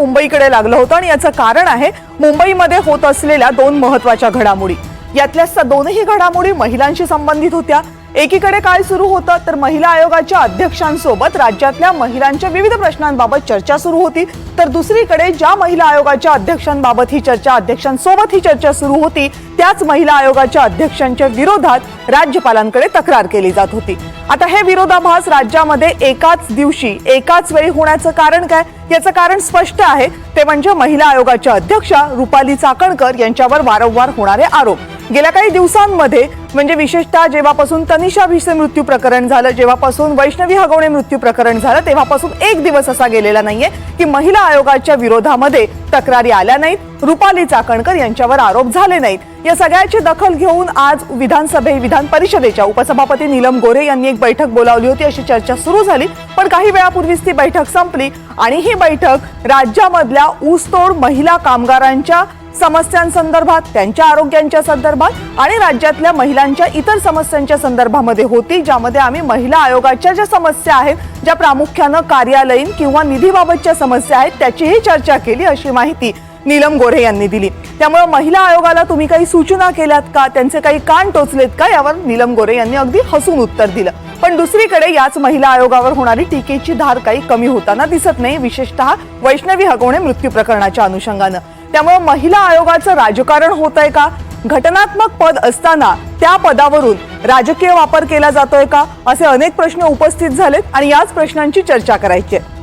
मुंबईकडे लागलं होतं आणि याचं कारण आहे मुंबईमध्ये होत असलेल्या दोन महत्त्वाच्या घडामोडी। यातल्या दोनही घडामोडी महिलांशी संबंधित होत्या। एकीकडे काय सुरू होतं तर महिला आयोगाच्या अध्यक्षांसोबत राज्यातल्या महिलांच्या विविध प्रश्नांबाबत चर्चा सुरू होती, तर दुसरीकडे ज्या महिला आयोगाच्या अध्यक्षांबाबत ही चर्चा अध्यक्षांसोबत ही चर्चा सुरू होती त्याच महिला आयोगाच्या अध्यक्षांच्या विरोधात राज्यपालांकडे तक्रार केली जात होती। आता हे विरोधाभास राज्यामध्ये एकाच दिवशी एकाच वेळी होण्याचं कारण काय? याचं कारण स्पष्ट आहे, ते म्हणजे महिला आयोगाच्या अध्यक्षा रुपाली चाकणकर यांच्यावर वारंवार होणारे आरोप। गेल्या काही दिवसांमध्ये म्हणजे विशेषतः जेव्हापासून तनिषा भिसे मृत्यू प्रकरण झालं, जेव्हापासून वैष्णवी हगवणे मृत्यू प्रकरण झालं, तेव्हापासून एक दिवस असा गेलेला नाहीये की महिला आयोगाच्या विरोधामध्ये तक्रारी आल्या नाहीत, रुपाली चाकणकर यांच्यावर आरोप झाले नाहीत। या सगळ्याची दखल घेऊन आज विधान परिषदेच्या उपसभापती नीलम गोऱ्हे यांनी एक बैठक बोलावली होती, अशी चर्चा सुरू झाली। पण काही वेळापूर्वीच ती बैठक संपली आणि ही बैठक राज्यामधल्या ऊसतोड महिला कामगारांच्या समस्यांसंदर्भात, त्यांच्या आरोग्यांच्या संदर्भात आणि राज्यातल्या महिलांच्या इतर समस्यांच्या संदर्भामध्ये होती, ज्यामध्ये आम्ही महिला आयोगाच्या ज्या समस्या आहेत, ज्या प्रामुख्याने कार्यालयीन किंवा निधीबाबतच्या समस्या आहेत, त्याचीही चर्चा केली, अशी माहिती नीलम गोऱ्हे यांनी दिली। त्यामुळे महिला आयोगाला तुम्ही काही सूचना केल्यात का, त्यांचे काही कान टोचलेत का, यावर नीलम गोऱ्हे यांनी अगदी हसून उत्तर दिलं। पण दुसरीकडे याच महिला आयोगावर होणारी टीकेची धार काही कमी होताना दिसत नाही, विशेषतः वैष्णवी हगवणे मृत्यू प्रकरणाच्या अनुषंगानं। त्यामुळे महिला आयोगाचं राजकारण होतंय का? घटनात्मक पद असताना त्या पदावरून राजकीय वापर केला जातोय का? असे अनेक प्रश्न उपस्थित झालेत आणि याच प्रश्नांची चर्चा करायची आहे।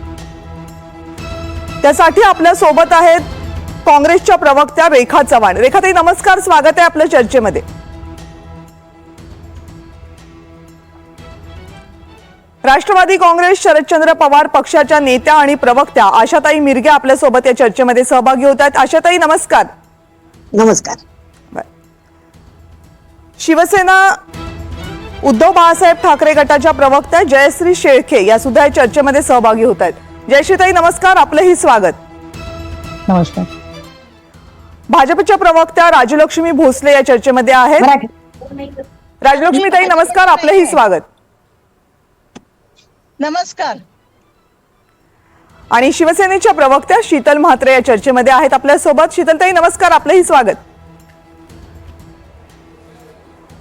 त्यासाठी आपल्या सोबत आहेत काँग्रेसच्या प्रवक्त्या रेखा चव्हाण। रेखाताई नमस्कार, स्वागत आहे आपल्या चर्चेमध्ये। राष्ट्रवादी काँग्रेस शरदचंद्र पवार पक्षाच्या नेत्या आणि प्रवक्त्या आशाताई मिरगे आपल्या सोबत या चर्चेमध्ये सहभागी होत आहेत। आशाताई नमस्कार। नमस्कार। शिवसेना उद्धव बाळासाहेब ठाकरे गटाच्या प्रवक्त्या जयश्री शेळके या सुद्धा या चर्चेमध्ये सहभागी होत आहेत। जयश्रीताई नमस्कार, आपलंही स्वागत। नमस्कार। भाजपच्या प्रवक्त्या राजलक्ष्मी भोसले या चर्चेमध्ये आहेत। राजलक्ष्मीताई नमस्कार, आपलंही स्वागत। नमस्कार। आणि शिवसेनेच्या प्रवक्त्या शीतल म्हात्रे या चर्चेमध्ये आहेत आपल्या सोबत। शीतलताई नमस्कार, आपलंही स्वागत।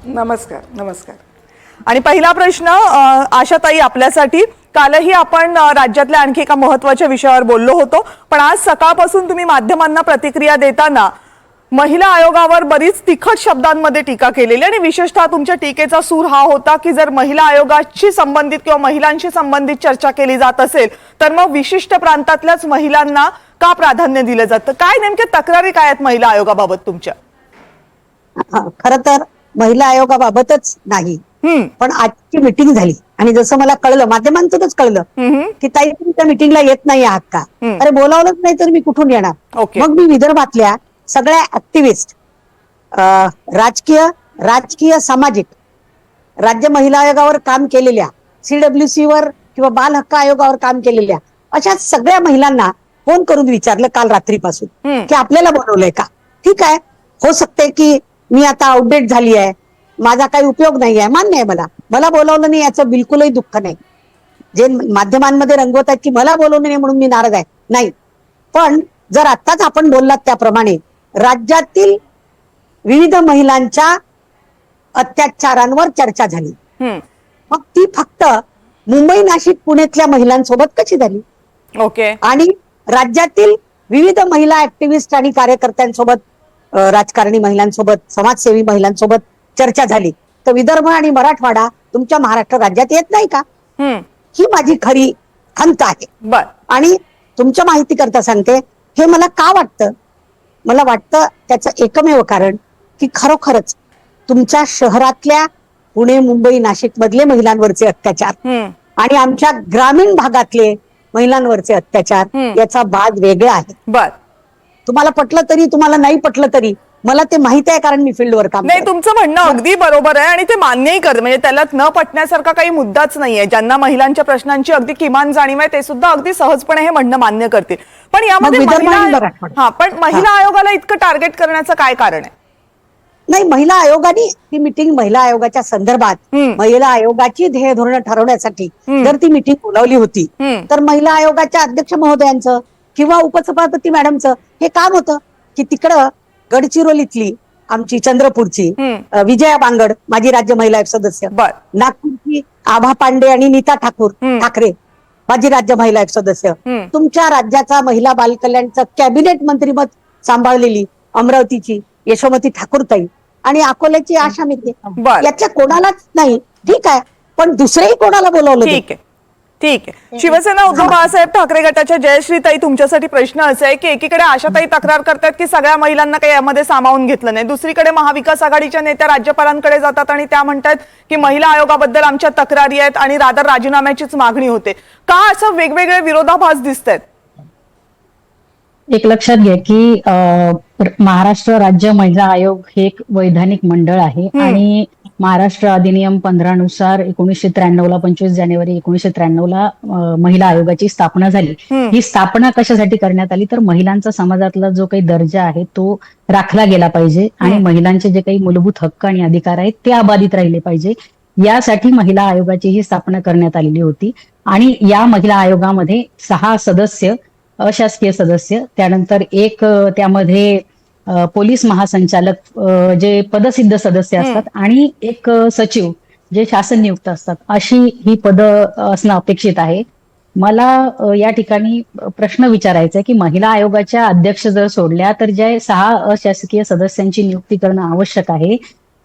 नमस्कार। नमस्कार। आणि पहिला प्रश्न आशाताई आपल्यासाठी, कालही आपण राज्यातल्या आणखी एका महत्त्वाच्या विषयावर बोललो होतो, पण आज सकाळपासून तुम्ही माध्यमांना प्रतिक्रिया देताना महिला आयोगावर बरीच तिखट शब्दांमध्ये टीका केलेली आणि विशेषतः तुमच्या टीकेचा सूर हा होता की जर महिला आयोगाशी संबंधित किंवा महिलांशी संबंधित चर्चा केली जात असेल तर मग विशिष्ट प्रांतातल्याच महिलांना का प्राधान्य दिलं जातं? काय नेमक्या तक्रारी काय आहेत महिला आयोगाबाबत तुमच्या? खरं तर महिला आयोगाबाबतच नाही, पण आजची मीटिंग झाली आणि जसं मला कळलं, माध्यमांतूनच कळलं की ताई तुम्ही त्या मीटिंगला येत नाही आहात का? अरे बोलावलंच नाही तर मी कुठून येणार? मग मी विदर्भातल्या सगळ्या ऍक्टिव्हिस्ट, राजकीय सामाजिक, राज्य महिला आयोगावर काम केलेल्या, CWC वर किंवा बाल हक्क आयोगावर काम केलेल्या अशा सगळ्या महिलांना फोन करून विचारलं काल रात्रीपासून की आपल्याला बोलवलंय का? ठीक आहे, हो शकते की मी आता आउटडेट झाली आहे, माझा काही उपयोग नाही आहे, मान्य आहे, मला बोलवलं नाही याचं बिलकुलही दुःख नाही। जे माध्यमांमध्ये रंगवत आहेत की मला बोलवलं नाही म्हणून मी नाराज आहे, नाही। पण जर आत्ताच आपण बोललात त्याप्रमाणे राज्यातील विविध महिलांच्या अत्याचारांवर चर्चा झाली, मग ती फक्त मुंबई, नाशिक, पुण्यातल्या महिलांसोबत कशी झाली? आणि राज्यातील विविध महिला ऍक्टिव्हिस्ट आणि कार्यकर्त्यांसोबत, राजकारणी महिलांसोबत, समाजसेवी महिलांसोबत चर्चा झाली, तर विदर्भ आणि मराठवाडा तुमच्या महाराष्ट्र राज्यात येत नाही का? ही माझी खरी खंत आहे। आणि तुमच्या माहिती करता सांगते, हे मला का वाटतं? मला वाटतं त्याचं एकमेव कारण की खरोखरच तुमच्या शहरातल्या पुणे, मुंबई, नाशिक मधले महिलांवरचे अत्याचार आणि आमच्या ग्रामीण भागातले महिलांवरचे अत्याचार याचा बाज वेगळा आहे। तुम्हाला पटलं तरी, तुम्हाला नाही पटलं तरी, मला ते माहिती आहे, कारण मी फील्डवर काम नाही, तुमचं म्हणणं अगदी बरोबर आहे आणि ते मान्यही करते, म्हणजे त्याला न पटण्यासारखा काही मुद्दाच नाहीये। ज्यांना महिलांच्या प्रश्नांची अगदी किमान जाणीव आहे ते सुद्धा अगदी सहजपणे हे म्हणणं मान्य करतील। पण यामध्ये महिला आयोगाला इतकं टार्गेट करण्याचं काय कारण आहे? नाही, महिला आयोगाने ती मीटिंग, महिला आयोगाच्या संदर्भात महिला आयोगाची ध्येय धोरणं ठरवण्यासाठी जर ती मीटिंग बोलावली होती तर महिला आयोगाच्या अध्यक्ष महोदयांचं किंवा उपसभापती मॅडमचं हे काम होतं की तिकडं गडचिरोलीतली आमची चंद्रपूरची विजया बांगड माजी राज्य महिला आयोग सदस्य, बर. नागपूरची आभा पांडे आणि नीता ठाकरे माजी राज्य महिला आयोग सदस्य, तुमच्या राज्याचा महिला बालकल्याणचं कॅबिनेट मंत्रीपद सांभाळलेली अमरावतीची यशोमती ठाकूरताई आणि अकोल्याची आशा मित्रे, बर. याच्या कोणालाच नाही, ठीक आहे, पण दुसरेही कोणाला बोलवलं नाही. ठीक आहे, ठीक आहे. शिवसेना उद्धव बाळासाहेब ठाकरे गटाच्या जयश्रीताई, तुमच्यासाठी प्रश्न असा आहे की एकीकडे आशाताई तक्रार करतात की सगळ्या महिलांना काही यामध्ये सामावून घेतलं नाही, दुसरीकडे महाविकास आघाडीच्या नेत्या राज्यपालांकडे जातात आणि त्या म्हणतात की महिला आयोगाबद्दल आमच्या तक्रारी आहेत आणि रादर राजीनाम्याचीच मागणी होते. का असं वेगवेगळे विरोधाभास दिसत आहेत? एक लक्षात घ्या की महाराष्ट्र राज्य महिला आयोग हे एक वैधानिक मंडळ आहे आणि महाराष्ट्र अधिनियम 15 नुसार 1993 ला 25 जानेवारी 1993 ला महिला आयोगाची स्थापना झाली. ही स्थापना कशासाठी करण्यात आली तर महिलांचा समाजातला जो काही दर्जा आहे तो राखला गेला पाहिजे आणि महिलांचे जे काही मूलभूत हक्क आणि अधिकार आहेत ते अबाधित राहिले पाहिजे, यासाठी महिला आयोगाची ही स्थापना करण्यात आलेली होती. आणि या महिला आयोगामध्ये 6 सदस्य अशासकीय सदस्य, त्यानंतर एक त्यामध्ये पोलीस महासंचालक जे पदसिद्ध सदस्य असतात आणि एक सचिव जे शासन नियुक्त असतात, अशी ही पदं असणं अपेक्षित आहे. मला या ठिकाणी प्रश्न विचारायचा आहे की महिला आयोगाच्या अध्यक्ष जर सोडल्या तर ज्या 6 अशासकीय सदस्यांची नियुक्ती करणं आवश्यक आहे,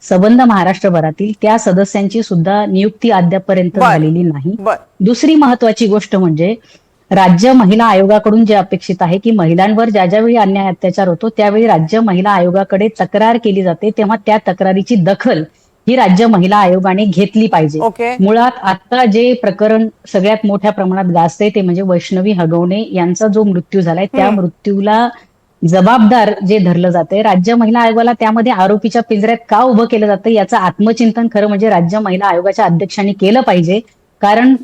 संबंध महाराष्ट्रभरातील त्या सदस्यांची सुद्धा नियुक्ती अद्यापपर्यंत झालेली नाही. दुसरी महत्वाची गोष्ट म्हणजे राज्य महिला आयोगाकडून जे अपेक्षित आहे की महिलांवर ज्या ज्यावेळी अन्याय अत्याचार होतो त्यावेळी राज्य महिला आयोगाकडे तक्रार केली जाते, तेव्हा त्या तक्रारीची दखल ही राज्य महिला आयोगाने घेतली पाहिजे. मुळात आता जे प्रकरण सगळ्यात मोठ्या प्रमाणात गाजते ते म्हणजे वैष्णवी हगवणे यांचा जो मृत्यू झालाय, त्या मृत्यूला जबाबदार जे धरलं जाते, राज्य महिला आयोगाला त्यामध्ये आरोपीच्या पिंजऱ्यात का उभं केलं जातं याचं आत्मचिंतन खरं म्हणजे राज्य महिला आयोगाच्या अध्यक्षांनी केलं पाहिजे. कारण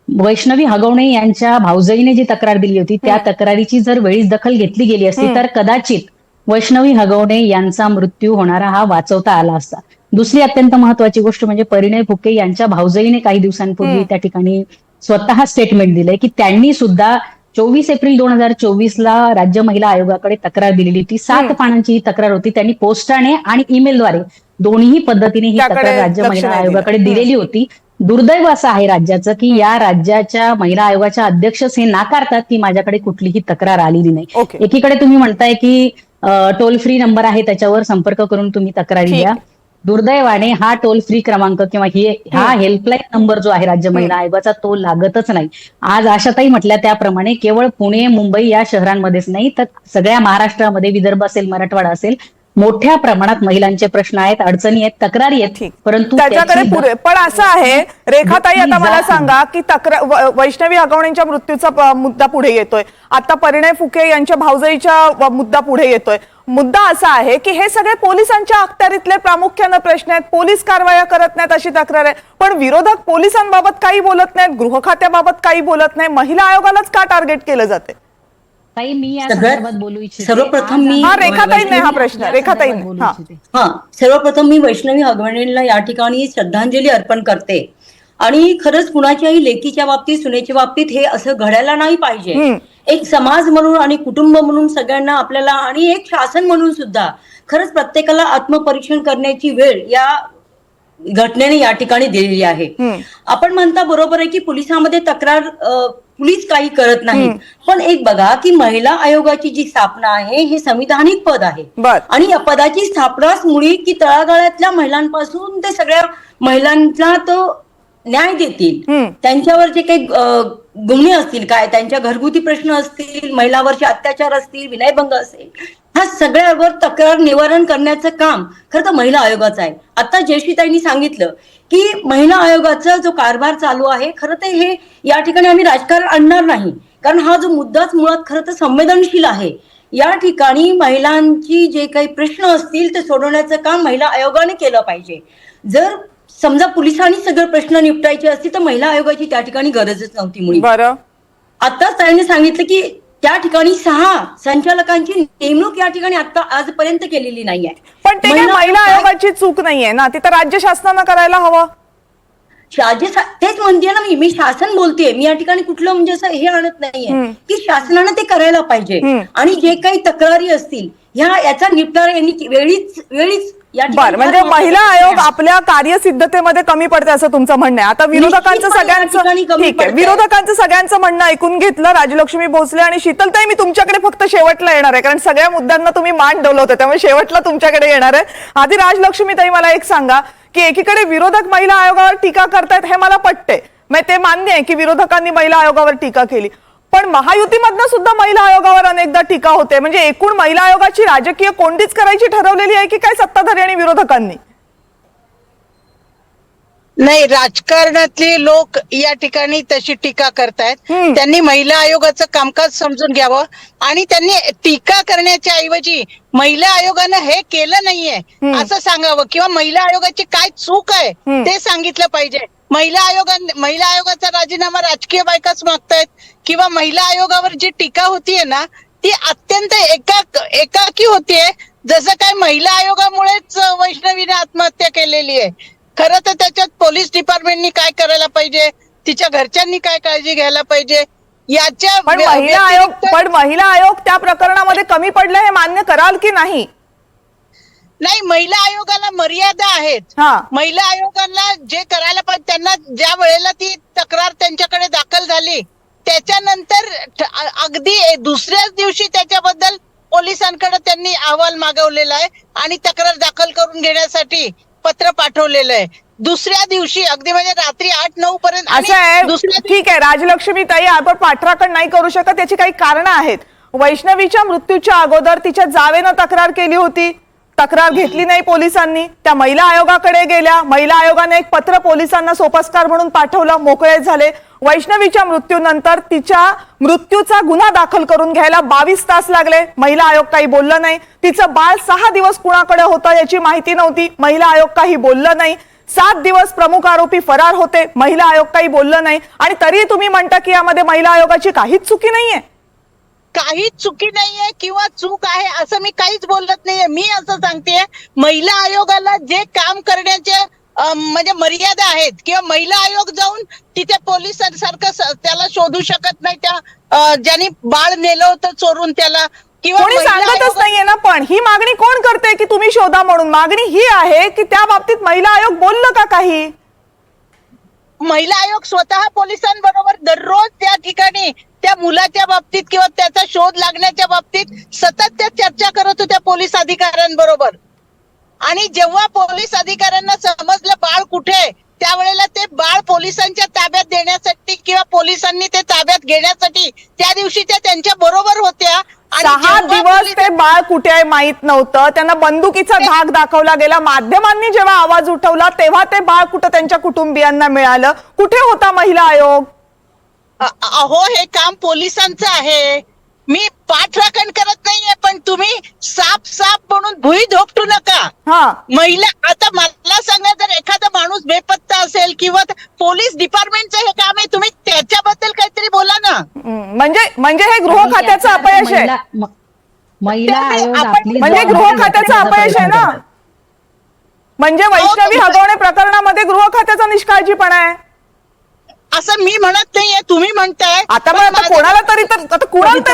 वैष्णवी हगवणे यांच्या भाऊजाईने जी तक्रार दिली होती त्या तक्रारीची जर वेळीच दखल घेतली गेली असती तर कदाचित वैष्णवी हगवणे यांचा मृत्यू होणारा हा वाचवता आला असता. दुसरी अत्यंत महत्वाची गोष्ट म्हणजे परिणय फुके यांच्या भाऊजाईने काही दिवसांपूर्वी त्या ठिकाणी स्वतः स्टेटमेंट दिलंय की त्यांनी सुद्धा 24 एप्रिल 2024 ला राज्य महिला आयोगाकडे तक्रार दिलेली होती. 7 पानांची ही तक्रार होती. त्यांनी पोस्टाने आणि ईमेलद्वारे दोन्ही पद्धतीने ही तक्रार राज्य महिला आयोगाकडे दिलेली होती. दुर्दैव असं आहे राज्याचं की या राज्याच्या महिला आयोगाच्या अध्यक्षच हे नाकारतात की माझ्याकडे कुठलीही तक्रार आलेली नाही. एकीकडे तुम्ही म्हणताय की टोल फ्री नंबर आहे त्याच्यावर संपर्क करून तुम्ही तक्रारी द्या. दुर्दैवाने हा टोल फ्री क्रमांक किंवा हा हेल्पलाईन नंबर जो आहे राज्य महिला आयोगाचा तो लागतच नाही. आज आशाताई म्हटल्या त्याप्रमाणे केवळ पुणे मुंबई या शहरांमध्येच नाही तर सगळ्या महाराष्ट्रामध्ये, विदर्भ असेल मराठवाडा असेल, मोठ्या प्रमाणात महिलांचे प्रश्न आहेत, अडचणी आहेत, तक्रारी आहेत, परंतु त्याच्याकडे पण असं आहे रेखाताई, आता मला सांगा की वैष्णवी हगवणेंच्या मृत्यूचा मुद्दा पुढे येतोय, आता परिणय फुके यांच्या भाऊजाईचा मुद्दा पुढे येतोय. मुद्दा असा आहे की हे सगळे पोलिसांच्या अखत्यारीतले प्रामुख्याने प्रश्न आहेत, पोलीस कारवाया करत नाहीत अशी तक्रार आहे, पण विरोधक पोलिसांबाबत काही बोलत नाहीत, गृह खात्याबाबत काही बोलत नाही, महिला आयोगालाच का टार्गेट केलं जाते? मी या संदर्भात बोलू इच्छिते. सर्वप्रथम मी रेखाताई नाही हा प्रश्न, रेखाताई सर्वप्रथम मी वैष्णवी हगवणेंना या ठिकाणी श्रद्धांजली अर्पण करते. आणि खरंच कुणाच्याही लेकीच्या बाबतीत, सुनेच्या बाबतीत हे असं घडायला नाही पाहिजे. एक समाज म्हणून आणि कुटुंब म्हणून सगळ्यांना आपल्याला आणि एक शासन म्हणून सुद्धा खरंच प्रत्येकाला आत्मपरीक्षण करण्याची वेळ या घटनेने या ठिकाणी दिलेली आहे. आपण म्हणता बरोबर आहे की पोलिसांमध्ये तक्रार पोलीस काही करत नाही, पण एक बघा की महिला आयोगाची जी स्थापना आहे हे संविधानिक पद आहे आणि या पदाची स्थापनाच मुळी की तळागाळातल्या महिलांपासून ते सगळ्या महिलांना तो न्याय देतील. त्यांच्यावर जे काही गुन्हे असतील, काय त्यांच्या घरगुती प्रश्न असतील, महिलावरचे अत्याचार असतील, विनयभंग असेल, ह्या सगळ्यावर तक्रार निवारण करण्याचं काम खरं तर महिला आयोगाचं आहे. आता जयश्रीताईंनी सांगितलं की महिला आयोगाचा जो कारभार चालू आहे, खरं तर हे या ठिकाणी आम्ही राजकारण आणणार नाही, कारण हा जो मुद्दाच मुळात खरं तर संवेदनशील आहे. या ठिकाणी महिलांची जे काही प्रश्न असतील ते सोडवण्याचं काम महिला आयोगाने केलं पाहिजे. जर समजा पोलिसांनी सगळे प्रश्न निपटायचे असतील तर महिला आयोगाची त्या ठिकाणी गरजच नव्हती मुळी. आताच त्यांनी सांगितलं की त्या ठिकाणी 6 संचालकांची नेमणूक या ठिकाणी आता आजपर्यंत केलेली नाहीये. पण ते महिला आयोगाची चूक नाहीये ना, ते तर राज्य शासनानं करायला हवं. तेच म्हणते ना मी शासन बोलतेय, मी या ठिकाणी कुठलं म्हणजे असं हे आणत नाहीये की शासनानं ते करायला पाहिजे. आणि जे काही तक्रारी असतील याचा निपटारा यांनी वेळीच या ठिकाणी बरं, म्हणजे महिला आयोग आपल्या कार्यसिद्धतेमध्ये कमी पडते असं तुमचं म्हणणं आहे. आता विरोधकांचं सगळ्यांचं ठीक आहे, विरोधकांचं सगळ्यांचं म्हणणं ऐकून घेतलं. राजलक्ष्मी भोसले आणि शीतलताई, मी तुमच्याकडे फक्त शेवटला येणार आहे, कारण सगळ्या मुद्द्यांना तुम्ही मान डोलवता, त्यामुळे शेवटला तुमच्याकडे येणार आहे. आधी राजलक्ष्मीताई, मला एक सांगा की एकीकडे विरोधक महिला आयोगावर टीका करतायत, हे मला पटते, मग ते मान्य आहे की विरोधकांनी महिला आयोगावर टीका केली, पण महायुतीमधनं सुद्धा महिला आयोगावर अनेकदा टीका होते. म्हणजे एकूण महिला आयोगाची राजकीय कोंडीच करायची ठरवलेली आहे की काय सत्ताधारी आणि विरोधकांनी? नाही, राजकारणातले लोक या ठिकाणी तशी टीका करतायत. त्यांनी महिला आयोगाचं कामकाज समजून घ्यावं आणि त्यांनी टीका करण्याच्या ऐवजी महिला आयोगानं हे केलं नाहीये असं सांगावं, किंवा महिला आयोगाची काय चूक आहे ते सांगितलं पाहिजे. महिला आयोगाचा राजीनामा राजकीय बायकाच मागतायत, किंवा महिला आयोगावर जी टीका होतीये ना ती अत्यंत एकाकी होतीये, जसं काय महिला आयोगामुळेच वैष्णवीने आत्महत्या केलेली आहे. खरं तर त्याच्यात पोलीस डिपार्टमेंटनी काय करायला पाहिजे, तिच्या घरच्यांनी काय काळजी घ्यायला पाहिजे याच्या पण महिला आयोग त्या प्रकरणामध्ये कमी पडलं हे मान्य कराल की नाही? नाही, महिला आयोगाला मर्यादा आहेत. महिला आयोगाला जे करायला पाहिजे, त्यांना ज्या वेळेला ती तक्रार त्यांच्याकडे दाखल झाली त्याच्यानंतर अगदी दुसऱ्याच दिवशी त्याच्याबद्दल पोलिसांकडे त्यांनी अहवाल मागवलेला आहे आणि तक्रार दाखल करून घेण्यासाठी पत्र पाठवलेलं आहे. दुसऱ्या दिवशी अगदी म्हणजे रात्री 8-9 पर्यंत. असं आहे, ठीक आहे राजलक्ष्मीताई, आपण पाठराखण नाही करू शकत, याची काही कारणं आहेत. वैष्णवीच्या मृत्यूच्या अगोदर तिच्या जावेनं तक्रार केली होती, तक्रार घेतली नाही पोलिसांनी, त्या महिला आयोगाकडे गेल्या, महिला आयोगाने एक पत्र पोलिसांना सोपस्कार म्हणून पाठवलं, मोकळे झाले. वैष्णवीच्या मृत्यूनंतर तिच्या मृत्यूचा गुन्हा दाखल करून घ्यायला 22 तास लागले, महिला आयोग काही बोललं नाही. तिचं बाळ 6 दिवस कुणाकडे होतं याची माहिती नव्हती, महिला आयोग काही बोललं नाही. 7 दिवस प्रमुख आरोपी फरार होते, महिला आयोग काही बोललं नाही. आणि तरी तुम्ही म्हणता की यामध्ये महिला आयोगाची काहीच चुकी नाहीये? काहीच चुकी नाहीये किंवा चूक आहे असं मी काहीच बोलत नाहीये. मी असं सांगते, महिला आयोगाला जे काम करण्याचे म्हणजे मर्यादा आहेत, किंवा महिला आयोग जाऊन तिथे पोलिसांसारखं त्याला शोधू शकत नाही, त्या ज्यांनी बाळ नेलं होतं चोरून त्याला, किंवा कोणी सांगतच नाहीये ना. पण ही मागणी कोण करते की तुम्ही शोधा म्हणून? मागणी ही आहे की त्या बाबतीत महिला आयोग बोललं का काही? महिला आयोग स्वतः पोलिसांबरोबर दररोज त्या ठिकाणी त्या मुलाच्या बाबतीत किंवा त्याचा शोध लागण्याच्या बाबतीत सतत त्या चर्चा करत होत्या पोलीस अधिकाऱ्यांबरोबर. आणि जेव्हा पोलीस अधिकाऱ्यांना समजलं बाळ कुठे, त्यावेळेला ते बाळ पोलिसांच्या ताब्यात देण्यासाठी किंवा पोलिसांनी ते ताब्यात घेण्यासाठी त्या दिवशी त्या त्यांच्या बरोबर होत्या. 6 दिवस ते बाळ कुठे आहे माहित नव्हतं, त्यांना बंदुकीचा धाक दाखवला गेला, माध्यमांनी जेव्हा आवाज उठवला तेव्हा ते बाळ कुठं त्यांच्या कुटुंबियांना मिळालं. कुठे होता महिला आयोग? अहो, हे काम पोलिसांचं आहे, मी पाठराखण करत नाहीये, पण तुम्ही साप म्हणून भुई धोपटू नका. महिला, आता मला सांगा, जर एखादा माणूस बेपत्ता असेल किंवा पोलीस डिपार्टमेंटचं हे काम आहे, तुम्ही त्याच्याबद्दल काहीतरी बोला ना. म्हणजे हे गृह खात्याचं अपयश आहे. महिला आयोग म्हणजे गृह खात्याचं अपयश आहे ना. म्हणजे वैष्णवी हगवणे प्रकरणामध्ये गृह खात्याचा निष्काळजीपणा आहे असं मी म्हणत नाहीये, तुम्ही म्हणताय. आता कोणाला तरी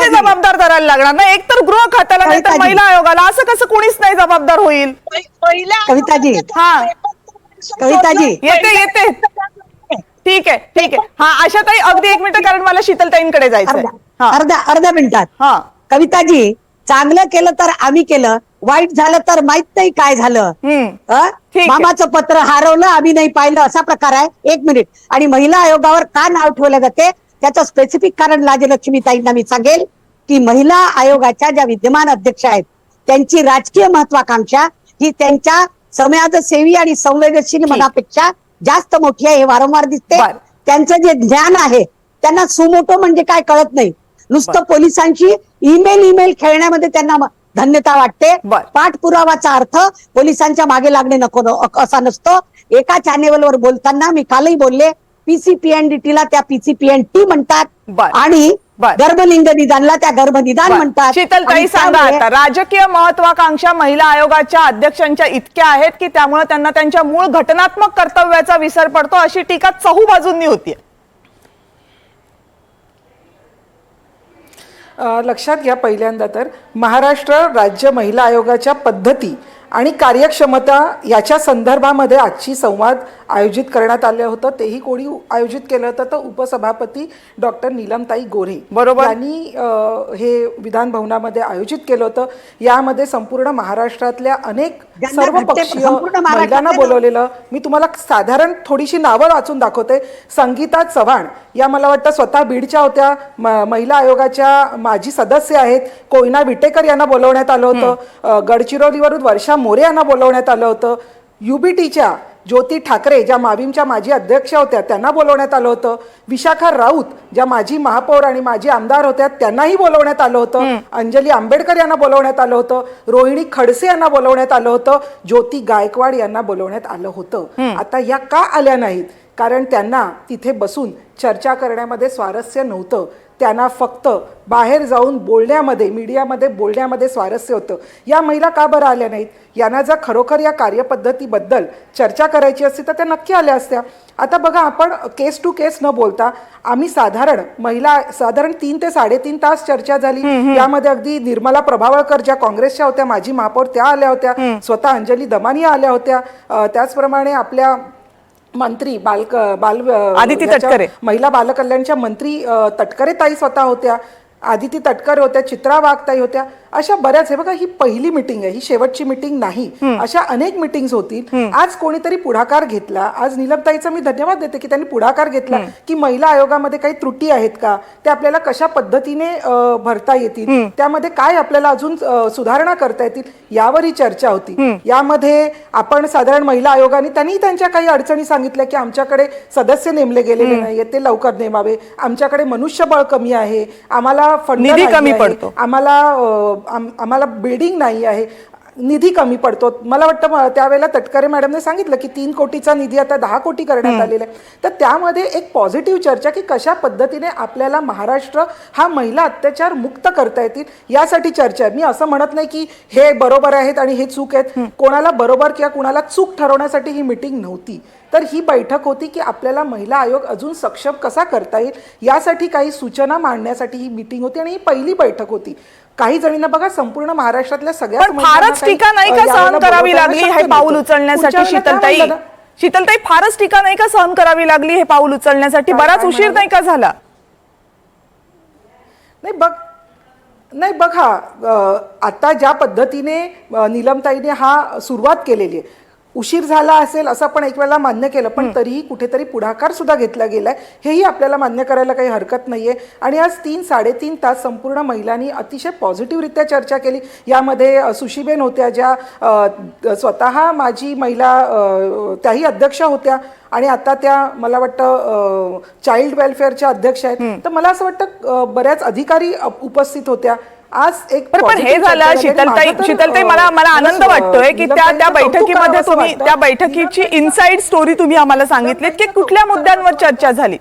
जबाबदार धरायला लागणार ना, एक तर गृह खात्याला नाही तर महिला आयोगाला. असं कसं कोणीच नाही जबाबदार होईल? कविताजी, येते ठीक आहे. आशाताई अगदी 1 मिनिट, कारण मला शीतलताईंकडे जायचं. अर्ध्या मिनिटात. कविताजी, चांगलं केलं तर आम्ही केलं, वाईट झालं तर माहित नाही काय झालं. मामाचं पत्र हरवलं, आम्ही नाही पाहिलं, असा प्रकार आहे. 1 मिनिट. आणि महिला आयोगावर का नाव ठेवलं जाते त्याचं स्पेसिफिक कारण राजलक्ष्मीताईंना मी सांगेल की महिला आयोगाच्या ज्या विद्यमान अध्यक्ष आहेत त्यांची राजकीय महत्वाकांक्षा ही त्यांच्या समाजसेवी आणि संवेदनशील मनापेक्षा जास्त मोठी आहे, हे वारंवार दिसते. त्यांचं जे ज्ञान आहे, त्यांना सुमोटो म्हणजे काय कळत नाही, नुसतं पोलिसांची ईमेल खेळण्यामध्ये त्यांना धन्यता वाटते. पाठपुरावाचा अर्थ पोलिसांच्या मागे लागणे नको असा नसतो. एका चॅनेलवर बोलताना मी कालही बोलले, PCPNDT ला त्या PCPNT म्हणतात आणि बर. गर्भलिंग निदानला त्या गर्भनिदान म्हणतात. शीतलताई आणि सांगा त्यामुळे आता, राजकीय महत्वाकांक्षा महिला आयोगाच्या अध्यक्षांच्या इतक्या आहेत की त्यामुळे त्यांना त्यांच्या मूळ घटनात्मक कर्तव्याचा विसर पडतो, अशी टीका चहू बाजूंनी होतीये. लक्षात घ्या, पहिल्यांदा तर महाराष्ट्र राज्य महिला आयोगाच्या पद्धती आणि कार्यक्षमता याच्या संदर्भामध्ये आजची संवाद आयोजित करण्यात आलं होतं. तेही कोणी आयोजित केलं होतं तर उपसभापती डॉक्टर नीलमताई गोऱ्हे बरोबर. यांनी हे विधान भवनामध्ये आयोजित केलं होतं. यामध्ये संपूर्ण महाराष्ट्रातल्या अनेक ज्यांना सर्वपक्षीय संपूर्ण महाराष्ट्रातले महिलांना बोलवलेलं. मी तुम्हाला साधारण थोडीशी नावं वाचून दाखवते. संगीता चव्हाण या मला वाटतं स्वतः बीडच्या होत्या, महिला आयोगाच्या माजी सदस्य आहेत. कोयना विटेकर यांना बोलवण्यात आलं होतं. गडचिरोलीवरून वर्षा मोरे यांना बोलवण्यात आलं होतं. युबीटीच्या ज्योती ठाकरे ज्या माविमच्या माजी अध्यक्ष होत्या त्यांना बोलवण्यात आलं होतं. विशाखा राऊत ज्या माजी महापौर आणि माजी आमदार होत्या त्यांनाही बोलवण्यात आलं होतं. अंजली आंबेडकर यांना बोलवण्यात आलं होतं. रोहिणी खडसे यांना बोलवण्यात आलं होतं. ज्योती गायकवाड यांना बोलवण्यात आलं होतं. आता या का आल्या नाहीत? कारण त्यांना तिथे बसून चर्चा करण्यामध्ये स्वारस्य नव्हतं. त्यांना फक्त बाहेर जाऊन बोलण्यामध्ये, मीडियामध्ये बोलण्यामध्ये स्वारस्य होतं. या महिला का बरं आल्या नाहीत? यांना जर खरोखर या कार्यपद्धतीबद्दल चर्चा करायची असती तर त्या नक्की आल्या असत्या. आता बघा, आपण केस टू केस न बोलता आम्ही साधारण 3 ते 3.5 तास चर्चा झाली. यामध्ये अगदी निर्मला प्रभावळकर ज्या काँग्रेसच्या होत्या माजी महापौर त्या आल्या होत्या. स्वतः अंजली दमानिया आल्या होत्या. त्याचप्रमाणे आपल्या मंत्री आदिती तटकरे, महिला बालकल्याणच्या मंत्री तटकरे ताई स्वतः होत्या. आदिती तटकरे होत्या, चित्रा वाघताई होत्या. अशा बऱ्याच, हे बघा, ही पहिली मीटिंग आहे, ही शेवटची मीटिंग नाही. अशा अनेक मीटिंग्स होतील. आज कोणीतरी पुढाकार घेतला. आज नीलमताईचा मी धन्यवाद देते की त्यांनी पुढाकार घेतला की महिला आयोगामध्ये काही त्रुटी आहेत का, ते आपल्याला कशा पद्धतीने भरता येतील, त्यामध्ये काय आपल्याला अजून सुधारणा करता येतील, यावर ही चर्चा होती. यामध्ये आपण साधारण महिला आयोगाने त्यांनी त्यांच्या काही अडचणी सांगितल्या की आमच्याकडे सदस्य नेमले गेलेले नाहीये, ते लवकर नेमावे. आमच्याकडे मनुष्यबळ कमी आहे, आम्हाला फंड निधी नाही कमी आहे, पडतो, आम्हाला बिल्डिंग नाही आहे, निधी कमी पडतो. मला वाटतं त्यावेळेला तटकरे मॅडमने सांगितलं की 3 कोटीचा निधी आता 10 कोटी करण्यात आलेला आहे. तर त्यामध्ये एक पॉझिटिव्ह चर्चा की कशा पद्धतीने आपल्याला महाराष्ट्र हा महिला अत्याचार मुक्त करता येतील यासाठी चर्चा आहे. मी असं म्हणत नाही की हे बरोबर आहेत आणि हे चूक आहेत. कोणाला बरोबर किंवा कोणाला चूक ठरवण्यासाठी ही मीटिंग नव्हती. तर ही बैठक होती की आपल्याला महिला आयोग अजून सक्षम कसा करता येईल यासाठी काही सूचना मांडण्यासाठी ही मीटिंग होती. आणि ही पहिली बैठक होती. काही जणींना बघा, संपूर्ण महाराष्ट्रातल्या सगळ्या पण फारच टीका नाही का सहन करावी लागली हे पाऊल उचलण्यासाठी? शीतलताई फारच टीका नाही का सहन करावी लागली हे पाऊल उचलण्यासाठी? बराच उशीर नाही का झाला? नाही बघा, आता ज्या पद्धतीने नीलमताईने हा सुरुवात केलेली आहे, उशीर झाला असेल असं आपण एक वेळेला मान्य केलं, पण तरीही कुठेतरी पुढाकार सुद्धा घेतला गेलाय, हेही आपल्याला मान्य करायला काही हरकत नाहीये. आणि आज 3-3.5 तास संपूर्ण महिलांनी अतिशय पॉझिटिव्हरित्या चर्चा केली. यामध्ये सुशीबेन होत्या ज्या स्वतः माजी महिला, त्याही अध्यक्ष होत्या आणि आता त्या मला वाटतं चाइल्ड वेलफेअरच्या अध्यक्ष आहेत. तर मला असं वाटतं बऱ्याच अधिकारी उपस्थित होत्या. आज एक पण हे झालं शीतलताई, मला आनंद वाटतोय की त्या बैठकीमध्ये तुम्ही त्या बैठकीची इनसाइड स्टोरी तुम्ही आम्हाला सांगितलीत की कुठल्या मुद्द्यांवर चर्चा झाली.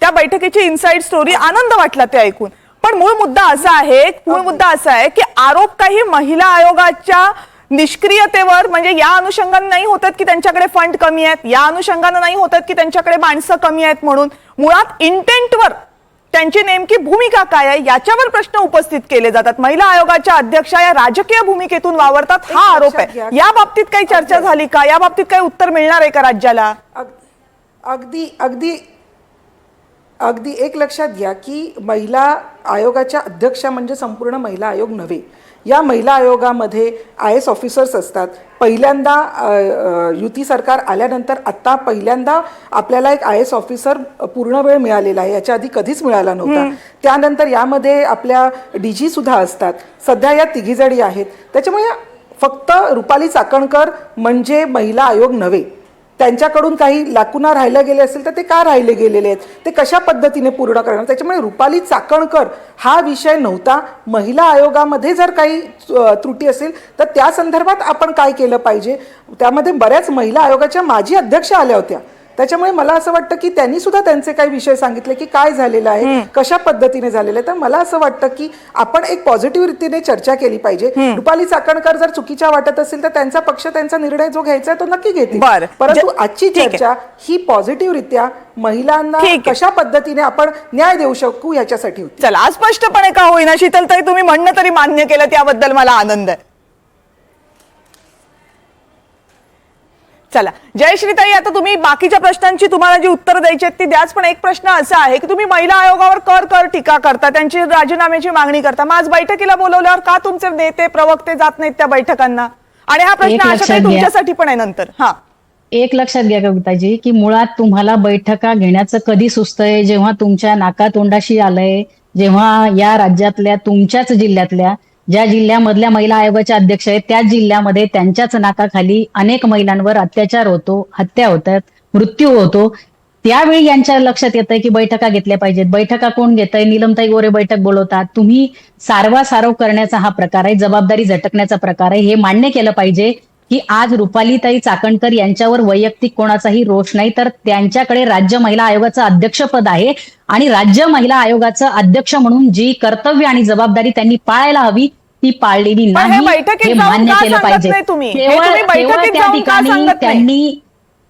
त्या बैठकीची इनसाइड स्टोरी, आनंद वाटला ते ऐकून. पण मूळ मुद्दा असा आहे की आरोप काही महिला आयोगाच्या निष्क्रियतेवर, म्हणजे या अनुषंगाने नाही होतात की त्यांच्याकडे फंड कमी आहेत, या अनुषंगाने नाही होतात की त्यांच्याकडे माणसं कमी आहेत म्हणून. मुळात इंटेंटवर त्यांची नेमकी भूमिका काय आहे याच्यावर प्रश्न उपस्थित केले जातात. महिला आयोगाच्या अध्यक्षा या राजकीय भूमिकेतून वावरतात, हा आरोप आहे. या बाबतीत काही चर्चा झाली का? या बाबतीत काही उत्तर मिळणार आहे का राज्याला? अगदी एक लक्षात घ्या की महिला आयोगाच्या अध्यक्षा म्हणजे संपूर्ण महिला आयोग नव्हे. या महिला आयोगामध्ये IAS ऑफिसर्स असतात. पहिल्यांदा युती सरकार आल्यानंतर आता पहिल्यांदा आपल्याला एक IAS ऑफिसर पूर्ण वेळ मिळालेला आहे, याच्या आधी कधीच मिळाला नव्हता. त्यानंतर यामध्ये आपल्या DG सुद्धा असतात. सध्या या 3 जणी आहेत. त्याच्यामुळे फक्त रुपाली चाकणकर म्हणजे महिला आयोग नव्हे. त्यांच्याकडून काही लाकुना राहिले गेले असेल तर ते का राहिले गेलेले आहेत, ते कशा पद्धतीने पूर्ण करणार. त्याच्यामुळे रुपाली चाकणकर हा विषय नव्हता. महिला आयोगामध्ये जर काही त्रुटी असेल तर त्या संदर्भात आपण काय केलं पाहिजे. त्यामध्ये बऱ्याच महिला आयोगाच्या माजी अध्यक्ष आल्या होत्या. त्याच्यामुळे मला असं वाटतं की त्यांनी सुद्धा त्यांचे काही विषय सांगितले की काय झालेलं आहे, कशा पद्धतीने झालेलं आहे. तर मला असं वाटतं की आपण एक पॉझिटिव्ह रीतीने चर्चा केली पाहिजे. रुपाली चाकणकर जर चुकीच्या वाटत असेल तर त्यांचा पक्ष त्यांचा निर्णय जो घ्यायचा आहे तो नक्की घेतील. बरं. परंतु आजची चर्चा ही पॉझिटिव्ह रित्या महिलांना कशा पद्धतीने आपण न्याय देऊ शकू याच्यासाठी होती. चला, आज स्पष्टपणे का होईना शीतलताई तुम्ही म्हणणं तरी मान्य केलं, त्याबद्दल मला आनंद आहे. चला जयश्रीताई, आता तुम्ही बाकीच्या प्रश्नांची तुम्हाला जी उत्तर द्यायची आहेत ती द्याच, पण एक प्रश्न असा आहे की तुम्ही महिला आयोगावर कर टीका करता, त्यांची राजीनाम्याची मागणी करता, मग आज बैठकीला बोलवल्यावर का तुमचे नेते प्रवक्ते जात नाहीत त्या बैठकांना? आणि हा प्रश्न आशाताई तुमच्यासाठी पण आहे नंतर. हा, एक लक्षात घ्या कविताजी, की मुळात तुम्हाला बैठका घेण्याचं कधी सुचतंय? जेव्हा तुमच्या नाकातोंडाशी आलंय, जेव्हा या राज्यातल्या तुमच्याच जिल्ह्यातल्या ज्या जिल्ह्यामधल्या महिला आयोगाच्या अध्यक्ष आहेत त्याच जिल्ह्यामध्ये त्यांच्याच नाकाखाली अनेक महिलांवर अत्याचार होतो, हत्या होतात, मृत्यू होतो, त्यावेळी यांच्या लक्षात येतंय की बैठका घेतल्या पाहिजेत. बैठका कोण घेतंय? नीलमताई गोरे बैठक बोलवतात. तुम्ही सारवासारव करण्याचा हा प्रकार आहे, जबाबदारी झटकण्याचा प्रकार आहे. हे मान्य केलं पाहिजे की आज रुपालीताई चाकणकर यांच्यावर वैयक्तिक कोणाचाही रोष नाही, तर त्यांच्याकडे राज्य महिला आयोगाचं अध्यक्षपद आहे आणि राज्य महिला आयोगाचं अध्यक्ष म्हणून जी कर्तव्य आणि जबाबदारी त्यांनी पाळायला हवी ती पाळलेली पण हे नाही, बैठकीत हे जाऊन मान्य का केलं सांगत पाहिजे. नाही तुम्ही? हे केवळ तुम्ही बैठकीत त्या जाऊन का ठिकाणी सांगत नाही?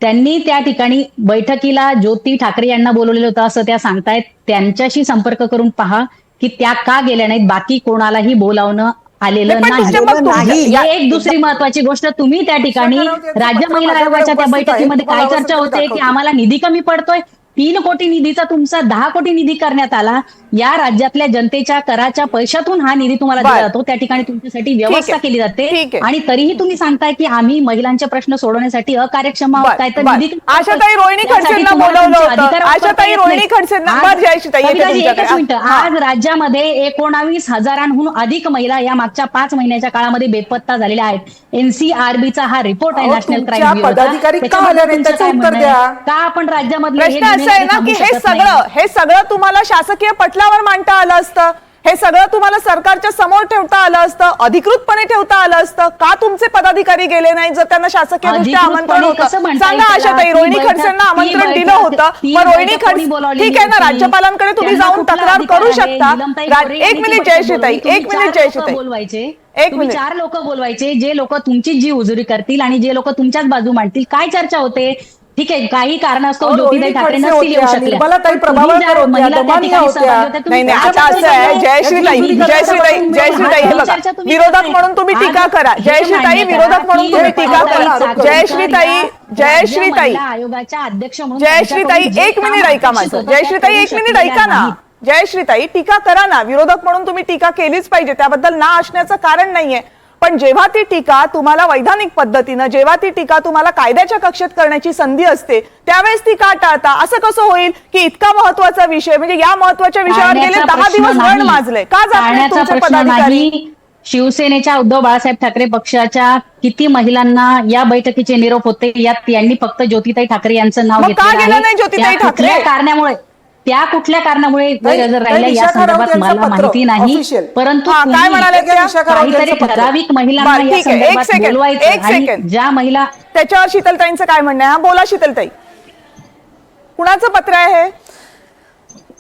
त्यांनी त्या ठिकाणी बैठकीला ज्योती ठाकरे यांना बोलवलेलं होतं असं त्या सांगतायत. त्यांच्याशी संपर्क करून पहा की त्या का गेल्या नाहीत. बाकी कोणालाही बोलावणं आलेलं पण तुमच्या मग नाही. तुमच्या- एक दुसरी महत्वाची गोष्ट, तुम्ही त्या ठिकाणी राज्य महिला आयोगाच्या त्या बैठकीमध्ये काय चर्चा होते की आम्हाला निधी कमी पडतोय. 3 कोटी निधीचा तुमचा 10 कोटी निधी करण्यात आला. या राज्यातल्या जनतेच्या कराच्या पैशातून हा निधी तुम्हाला दिला जातो. त्या ठिकाणी तुमच्यासाठी व्यवस्था केली जाते आणि तरीही तुम्ही सांगताय की आम्ही महिलांचे प्रश्न सोडवण्यासाठी अकार्यक्षम आहोत. काय तर निधी आशाताई रोहिणी खडसेंना बोलवलं होतं. आशाताई रोहिणी खडसेंना जयश्रीताई येते तुमच्याकडे. एकच मिनिट, आज राज्यामध्ये 19,000 अधिक महिला या मागच्या 5 महिन्याच्या काळामध्ये बेपत्ता झालेल्या आहेत. NCRBचा हा रिपोर्ट आहे, अहो, नॅशनल तुमच्या क्राईम ब्युरोचा. पदाधिकारी का त्याच्यामध्ये आले नाहीत? तुमचं त्याचं काय उत्तर म्हणणं आहे? द्या. का आपण राज्यामधले हे प्रश्न गुन्हे असा आहे ना थांबवू की शकत नाही? हे सगळं तुम्हाला शासकीय पटलावर मांडता आलं असतं, हे सगळं तुम्हाला सरकारच्या समोर ठेवता आलं असतं, अधिकृतपणे ठेवता आलं असतं. का तुमचे पदाधिकारी गेले नाही जर त्यांना शासकीय दृष्ट्या आमंत्रण होतं? सांगा आशाताई, रोहिणी खडसेंना आमंत्रण दिलं होतं, मग रोहिणी खडसे ठीक आहे ना, राज्यपालांकडे तुम्ही जाऊन तक्रार करू शकता. एक मिनिट जयश्रीताई, एक मिनिट जयश्रीताई, बोलवायचे एक तुम्ही मिनिट. 4 लोक बोलवायचे, जे लोक तुमची जी उजुरी करतील आणि जे लोक तुमच्याच बाजू मांडतील. काय चर्चा होते? ठीक आहे, काही कारणास्तव अहो, ज्योतिताई रोहिणी ठाकरे खडसे नसतील येऊ होत्या, शकल्या. निर्मलाताई पण प्रभावळकर तुम्ही ज्या होत्या, महिला त्या दमानी ठिकाणी होत्या. सहभागी होत्या, तुम्ही नाही त्याच्या आता असं आहे बद्दल जयश्रीताई, तुम्ही जयश्रीताई, तुम्ही जयश्रीताई, हे बघा, चर्चा तुम्ही विरोधक करताय. म्हणून तुम्ही टीका आज करा. हे जयश्रीताई, मान्य करा विरोधक म्हणून की तुम्ही टीका रुपाली करा. चाकणकर जयश्रीताई, या जयश्रीताई, राज्य महिला आयोगाच्या अध्यक्ष म्हणून जयश्रीताई, त्यांच्याकडून जे एक काम मिनिट ऐका अपेक्षित माझं. होतं, त्या जयश्रीताई, करू एक मिनिट शकलेल्या ऐका ना. नाहीत. जयश्रीताई, टीका करा ना. विरोधक म्हणून तुम्ही टीका केलीच पाहिजे, त्याबद्दल ना असण्याचं कारण नाहीये. पण जेव्हा ती टीका तुम्हाला वैधानिक पद्धतीनं, जेव्हा ती टीका तुम्हाला कायद्याच्या कक्षेत करण्याची संधी असते, त्यावेळेस ती का टाळता? असं कसं होईल की इतका महत्वाचा विषय, म्हणजे या महत्वाच्या विषयावर गेले 10 दिवस रण माजले, का जात नाही तुमचे पदाधिकारी? शिवसेनेच्या उद्धव बाळासाहेब ठाकरे पक्षाच्या किती महिलांना या बैठकीचे निरोप होते, यात यांनी फक्त ज्योतिताई ठाकरे यांचं नाव मग का घेतलेलं गेलं आहे. नाही ज्योतिताई त्या कुठल्या ठाकरे? कारणामुळे गैरहजर राहिल्या या संदर्भात मला माहिती नाही, परंतु काय तुम्ही म्हणाले त्या? काहीतरी ठराविक महिलांना बरं, या ठीक आहे. एक संदर्भात सेकंड, बोलवायचं एक आणि सेकंड. ज्या महिला त्याच्यावर शीतलताईंचं काय म्हणणं आहे? हा, बोला शीतलताई. कुणाचं पत्र आहे हे?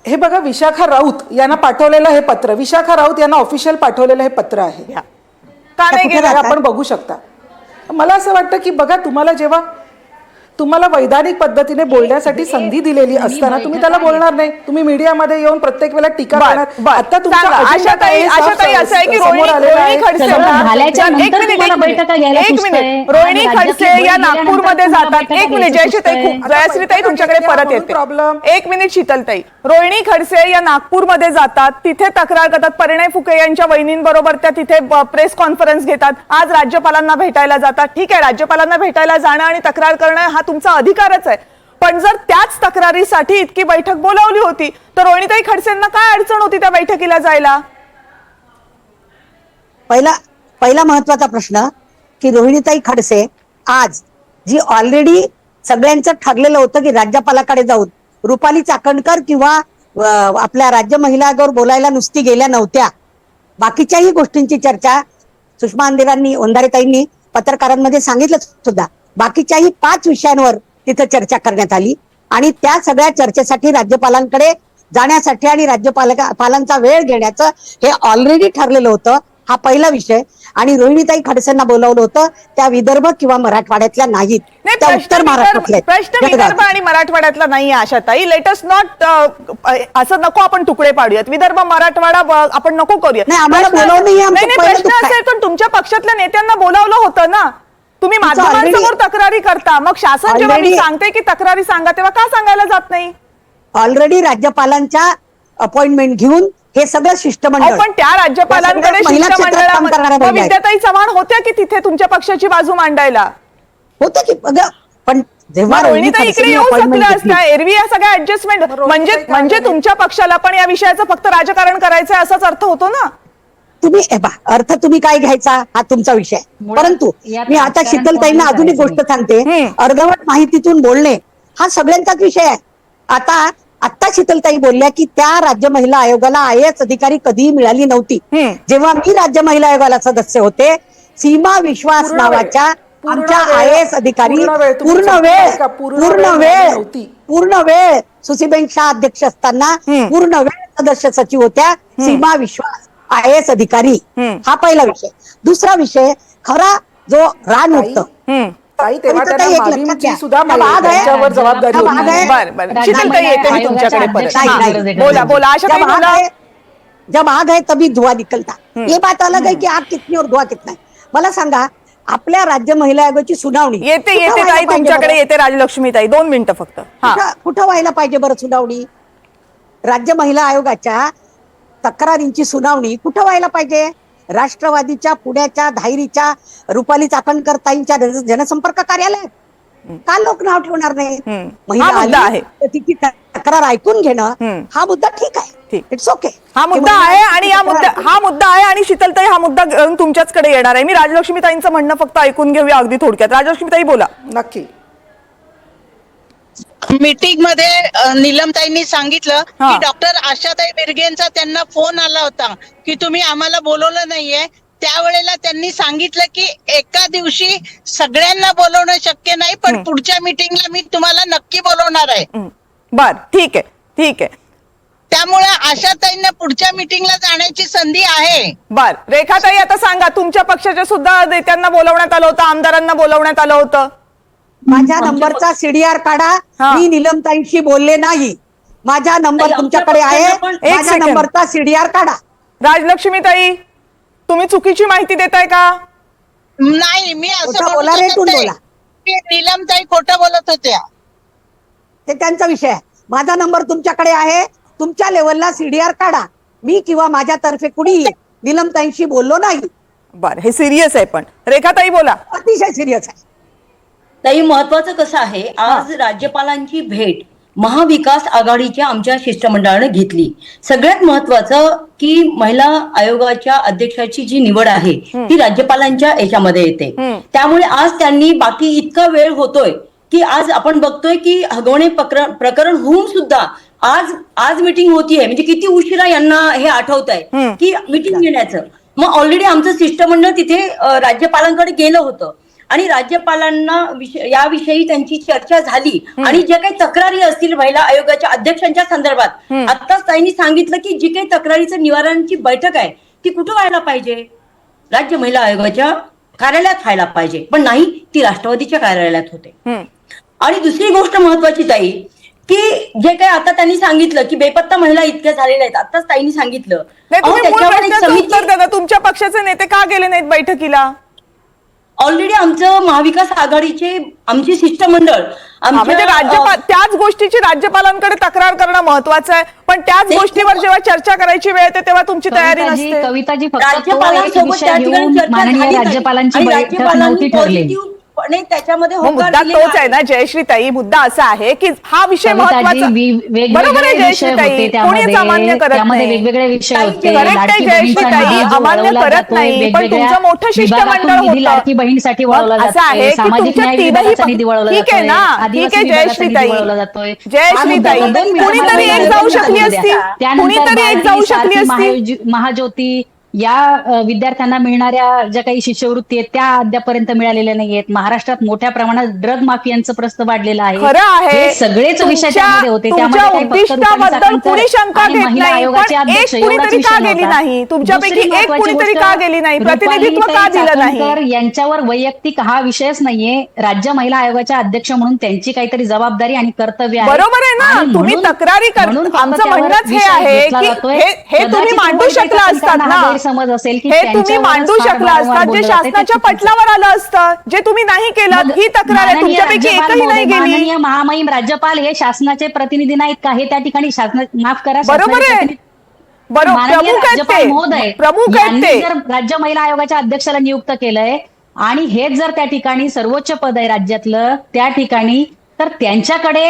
हे बघा, विशाखा राऊत यांना पाठवलेलं हे पत्र, विशाखा राऊत यांना ऑफिशियल पाठवलेलं हे पत्र आहे. का नाही कुठे गेलं? राहतात? आपण बघू शकता. मला असं वाटतं की बघा, तुम्हाला वैधानिक पद्धतीने बोलण्यासाठी संधी दिलेली असताना तुम्ही त्याला बोलणार नाही. तुम्ही मीडियामध्ये येऊन प्रत्येक वेळेला टीका करणार. आता तुमचा अजेंडा काय आहे? आशाताई असं आहे की रोहिणी खडसे या नागपूरमध्ये जातात. एक मिनिट जयश्रीताई तुमच्याकडे परत येते. एक मिनिट शीतलताई, रोहिणी खडसे या नागपूरमध्ये जातात, तिथे तक्रार करतात. परिणय फुके यांच्या वहिनींबरोबर त्या तिथे प्रेस कॉन्फरन्स घेतात. आज राज्यपालांना भेटायला जातात. ठीक आहे, राज्यपालांना भेटायला जाणं आणि तक्रार करणं हा तुमचा अधिकारच आहे, पण जर त्याच तक्रारीसाठी इतकी बैठक बोलावली होती तर रोहिणीताई खडसेंना काय अडचण होती त्या बैठकीला जायला? पहिला महत्वाचा प्रश्न की रोहिणीताई खडसे आज जी ऑलरेडी सगळ्यांचं ठरलेलं होतं की राज्यपालाकडे जाऊन रुपाली चाकणकर किंवा आपल्या राज्य महिला आयोगावर बोलायला नुसती गेल्या नव्हत्या. बाकीच्याही गोष्टींची चर्चा सुषमा अंधारेताईंनी पत्रकारांमध्ये सांगितलं सुद्धा. बाकीच्याही 5 विषयांवर तिथं चर्चा करण्यात आली आणि त्या सगळ्या चर्चेसाठी राज्यपालांकडे जाण्यासाठी आणि राज्यपालांचा वेळ घेण्याचं हे ऑलरेडी ठरलेलं होतं. हा पहिला विषय. आणि रोहिणीताई खडसेंना बोलावलं होतं त्या विदर्भ किंवा मराठवाड्यातल्या नाहीत, नाही, त्या उत्तर महाराष्ट्रातल्या प्रश्न विदर्भ आणि मराठवाड्यातला नाही आशाताई. लेट अस नॉट असं नको आपण तुकडे पाडूयात. विदर्भ मराठवाडा आपण नको करूयात. नाही, आम्हाला बोलावलं नाहीये, आमचं नाही, पहिलं प्रश्न दुःख आहे. असेल तर तुमच्या पक्षातल्या नेत्यांना बोलावलं होतं ना. तुम्ही माध्यमांसमोर तक्रारी करता, मग शासन जेव्हा मी सांगते की तक्रारी सांगा तेव्हा का सांगायला जात नाही? ऑलरेडी राज्यपालांच्या अपॉइंटमेंट घेऊन हे सगळं शिष्टमंडळ, पण त्या राज्यपालांकडे शिष्टमंडळामध्ये विद्याताई चव्हाण होत्या की तिथे तुमच्या पक्षाची बाजू मांडायला? होतं की पण जेव्हा रोहिणीताई इकडे येऊ शकल्या असत्या. एरवी या सगळ्या ऍडजस्टमेंट म्हणजे तुमच्या पक्षाला पण या विषयाचं फक्त राजकारण करायचं असाच अर्थ होतो ना. तुम्ही अर्थ तुम्ही काय घ्यायचा हा तुमचा विषय. परंतु मी आता शीतलताईंना अजून एक गोष्ट सांगते. अर्धवट माहितीतून बोलणे हा सगळ्यांचाच विषय आहे. आता शीतलताई बोलल्या की त्या राज्य महिला आयोगाला IAS अधिकारी कधीही मिळाली नव्हती. जेव्हा मी राज्य महिला आयोगाला सदस्य होते, सीमा विश्वास नावाच्या आमच्या IAS अधिकारी पूर्ण वेळ सुसीबेन शाह अध्यक्ष असताना पूर्ण वेळ सदस्य सचिव होत्या सीमा विश्वास IAS अधिकारी. हा पहिला विषय. दुसरा विषय, खरा जो रान होतं ताई तेव्हा त्यांना माविमची सुद्धा त्यांच्यावर जबाबदारी होती. शीतलताई येते मी तुमच्याकडे परत. बोला आशाताई बोला. जब आग है तभी धुआं निकलता, ये बात अलग है की आग कितनी और धुआं कितना है. मला सांगा, आपल्या राज्य महिला आयोगाची सुनावणी येते ताई तुमच्याकडे येते. राजलक्ष्मीताई 2 मिनिटं फक्त. कुठं व्हायला पाहिजे बरं सुनावणी? राज्य महिला आयोगाच्या तक्रारींची सुनावणी कुठं व्हायला पाहिजे? राष्ट्रवादीच्या पुण्याच्या धायरीच्या रुपाली चाकणकर ताईंच्या जनसंपर्क कार्यालयात. का लोक नाव ठेवणार नाही? महिला आली तर तिची तक्रार ऐकून घेणं हा मुद्दा ठीक आहे. It's okay. हा मुद्दा आहे आणि हा मुद्दा आहे आणि शीतलताई हा मुद्दा घेऊन तुमच्याचकडे येणार आहे. मी राजलक्ष्मीताईंचं म्हणणं फक्त ऐकून घेऊया अगदी थोडक्यात. राजलक्ष्मीताई बोला. नक्की. मीटिंग मध्ये नीलमताईंनी सांगितलं की डॉक्टर आशाताई बिर्गेंचा त्यांना फोन आला होता की तुम्ही आम्हाला बोलवलं नाहीये. त्यावेळेला त्यांनी सांगितलं की एका दिवशी सगळ्यांना बोलवणं शक्य नाही, पण पुढच्या मीटिंगला मी तुम्हाला नक्की बोलवणार आहे. बर, ठीक आहे. त्यामुळे आशाताईंना पुढच्या मीटिंगला जाण्याची संधी आहे. बर, रेखाताई आता सांगा, तुमच्या पक्षाच्या सुद्धा नेत्यांना बोलवण्यात आलं होतं, आमदारांना बोलवण्यात आलं होतं. माझ्या नंबरचा CDR काढा. मी नीलमताईंशी बोलले नाही. माझा नंबर तुमच्याकडे आहे. माझ्या नंबरचा CDR काढा. राजलक्ष्मीताई, तुम्ही चुकीची माहिती देताय का? नाही, मी असं बोला, रेटून बोला. नीलमताई खोटं बोलत होत्या. ते त्यांचा विषय आहे. माझा नंबर तुमच्याकडे आहे. तुमच्या लेवलला CDR काढा. मी किंवा माझ्यातर्फे कुणी नीलमताईंशी बोललो नाही. बर, हे सिरियस आहे. पण रेखाताई बोला. अतिशय सिरियस आहे. ताई, महत्वाचं कसं आहे, आज राज्यपालांची भेट महाविकास आघाडीच्या आमच्या शिष्टमंडळाने घेतली. सगळ्यात महत्वाचं की महिला आयोगाच्या अध्यक्षाची जी निवड आहे ती राज्यपालांच्या याच्यामध्ये येते. त्यामुळे आज त्यांनी बाकी इतका वेळ होतोय की आज आपण बघतोय की हगवणे प्रकरण होऊन सुद्धा आज मीटिंग होतीये. म्हणजे किती उशिरा यांना हे आठवत आहे की मीटिंग घेण्याचं. मग ऑलरेडी आमचं शिष्टमंडळ तिथे राज्यपालांकडे गेलं होतं आणि राज्यपालांना याविषयी त्यांची चर्चा झाली आणि ज्या काही तक्रारी असतील महिला आयोगाच्या अध्यक्षांच्या संदर्भात आत्ताच त्यांनी सांगितलं की जी काही तक्रारीचं निवारणाची बैठक आहे ती कुठं व्हायला पाहिजे? राज्य महिला आयोगाच्या कार्यालयात व्हायला पाहिजे, पण नाही, ती राष्ट्रवादीच्या कार्यालयात होते. आणि दुसरी गोष्ट महत्वाची ताई, की जे काही आता त्यांनी सांगितलं की बेपत्ता महिला इतक्या झालेल्या आहेत, आताच ताईंनी सांगितलं. तुमच्या पक्षाचे नेते का गेले नाहीत बैठकीला? ऑलरेडी आमचं महाविकास आघाडीचे आमचे शिष्टमंडळ त्याच गोष्टीची राज्यपालांकडे तक्रार करणं महत्वाचं आहे, पण त्याच गोष्टीवर जेव्हा चर्चा करायची वेळ येते तेव्हा तुमची तयारी नसते. कविताजी, राज्यपालांसोबत त्या ठिकाणी चर्चा राज्यपालांची बैठक नव्हती ठरलेली. त्याच्यामध्ये मुद्दा तोच आहे ना जयश्रीताई. मुद्दा असा आहे की हा विषय महत्वाचा. बरोबर आहे जयश्रीताई, कोणी अमान्य करत नाही. वेगवेगळे विषय होते. करेक्ट आहे जयश्रीताई, अमान्य करत नाही, पण तुमचं मोठं शिष्टमंडळ होतं. लाडकी बहिणीसाठी वळवला असं आहे की तुमच्या तीनही निधी वळवला ठीक आहे ना, ठीक आहे जयश्रीताई. कुणीतरी एक जाऊ शकली असती, कुणीतरी एक जाऊ शकली असती. महाज्योती या विद्यार्थ्यांना मिळणाऱ्या ज्या काही शिष्यवृत्ती आहेत त्या अद्यापर्यंत मिळालेल्या नाहीयेत. महाराष्ट्रात मोठ्या प्रमाणात ड्रग माफियांचं प्रस्त वाढलेलं आहे. खरं आहे, हे सगळेच विषय त्यामध्ये होते. तुमच्या त्यामध्ये काही फक्त रुपाली उद्दिष्टाबद्दल चाकणकर कुणी शंका आणि घेत महिला नाही, आयोगाचे पण अध्यक्ष एक एवढाच कुणीतरी का विषय गेली नव्हता. नाही? तुमच्यापैकी दुसरी एक महत्त्वाची कुणीतरी गोष्ट, का गेली नाही? प्रतिनिधित्व का रुपालीताई दिलं नाही? चाकणकर यांच्यावर वैयक्तिक हा विषयच नाहीये. राज्य महिला आयोगाच्या अध्यक्ष म्हणून त्यांची काहीतरी जबाबदारी आणि कर्तव्य आहे. बरोबर आहे ना, आणि तुम्ही म्हणून- तक्रारी म्हणून करता. फक्त आमचं त्यावर म्हणणंच हे विषय आहे घेतला की जातोय. हे तुम्ही कदाचित मांडू रुपालीताई शकला असतात चाकणकरांना हा ना. गैरसमज असेल की हे तुम्ही त्यांच्यावरच मांडू फार शकला वारंवार असतात, जे बोललं जाते, ते शासनाच्या चुकीचं आहे. पटलावर आलं असतं, जे तुम्ही नाही केलं. मग ही तक्रार आहे, माननीय तुमच्यापैकी राज्यपाल एकही नाही महोदय, गेली. माननीय महामहिम राज्यपाल हे शासनाचे प्रतिनिधी नाहीत का? हे त्या ठिकाणी माफ करा, बरोबर शासनाचे आहे. प्रतिनिधी- बरोबर, माननीय प्रमुख आहेत राज्यपाल ते, महोदय प्रमुख आहेत यांनी ते. जर राज्य महिला आयोगाच्या अध्यक्षाला नियुक्त केलंय आणि हेच जर त्या ठिकाणी सर्वोच्च पद आहे राज्यातलं त्या ठिकाणी, तर त्यांच्याकडे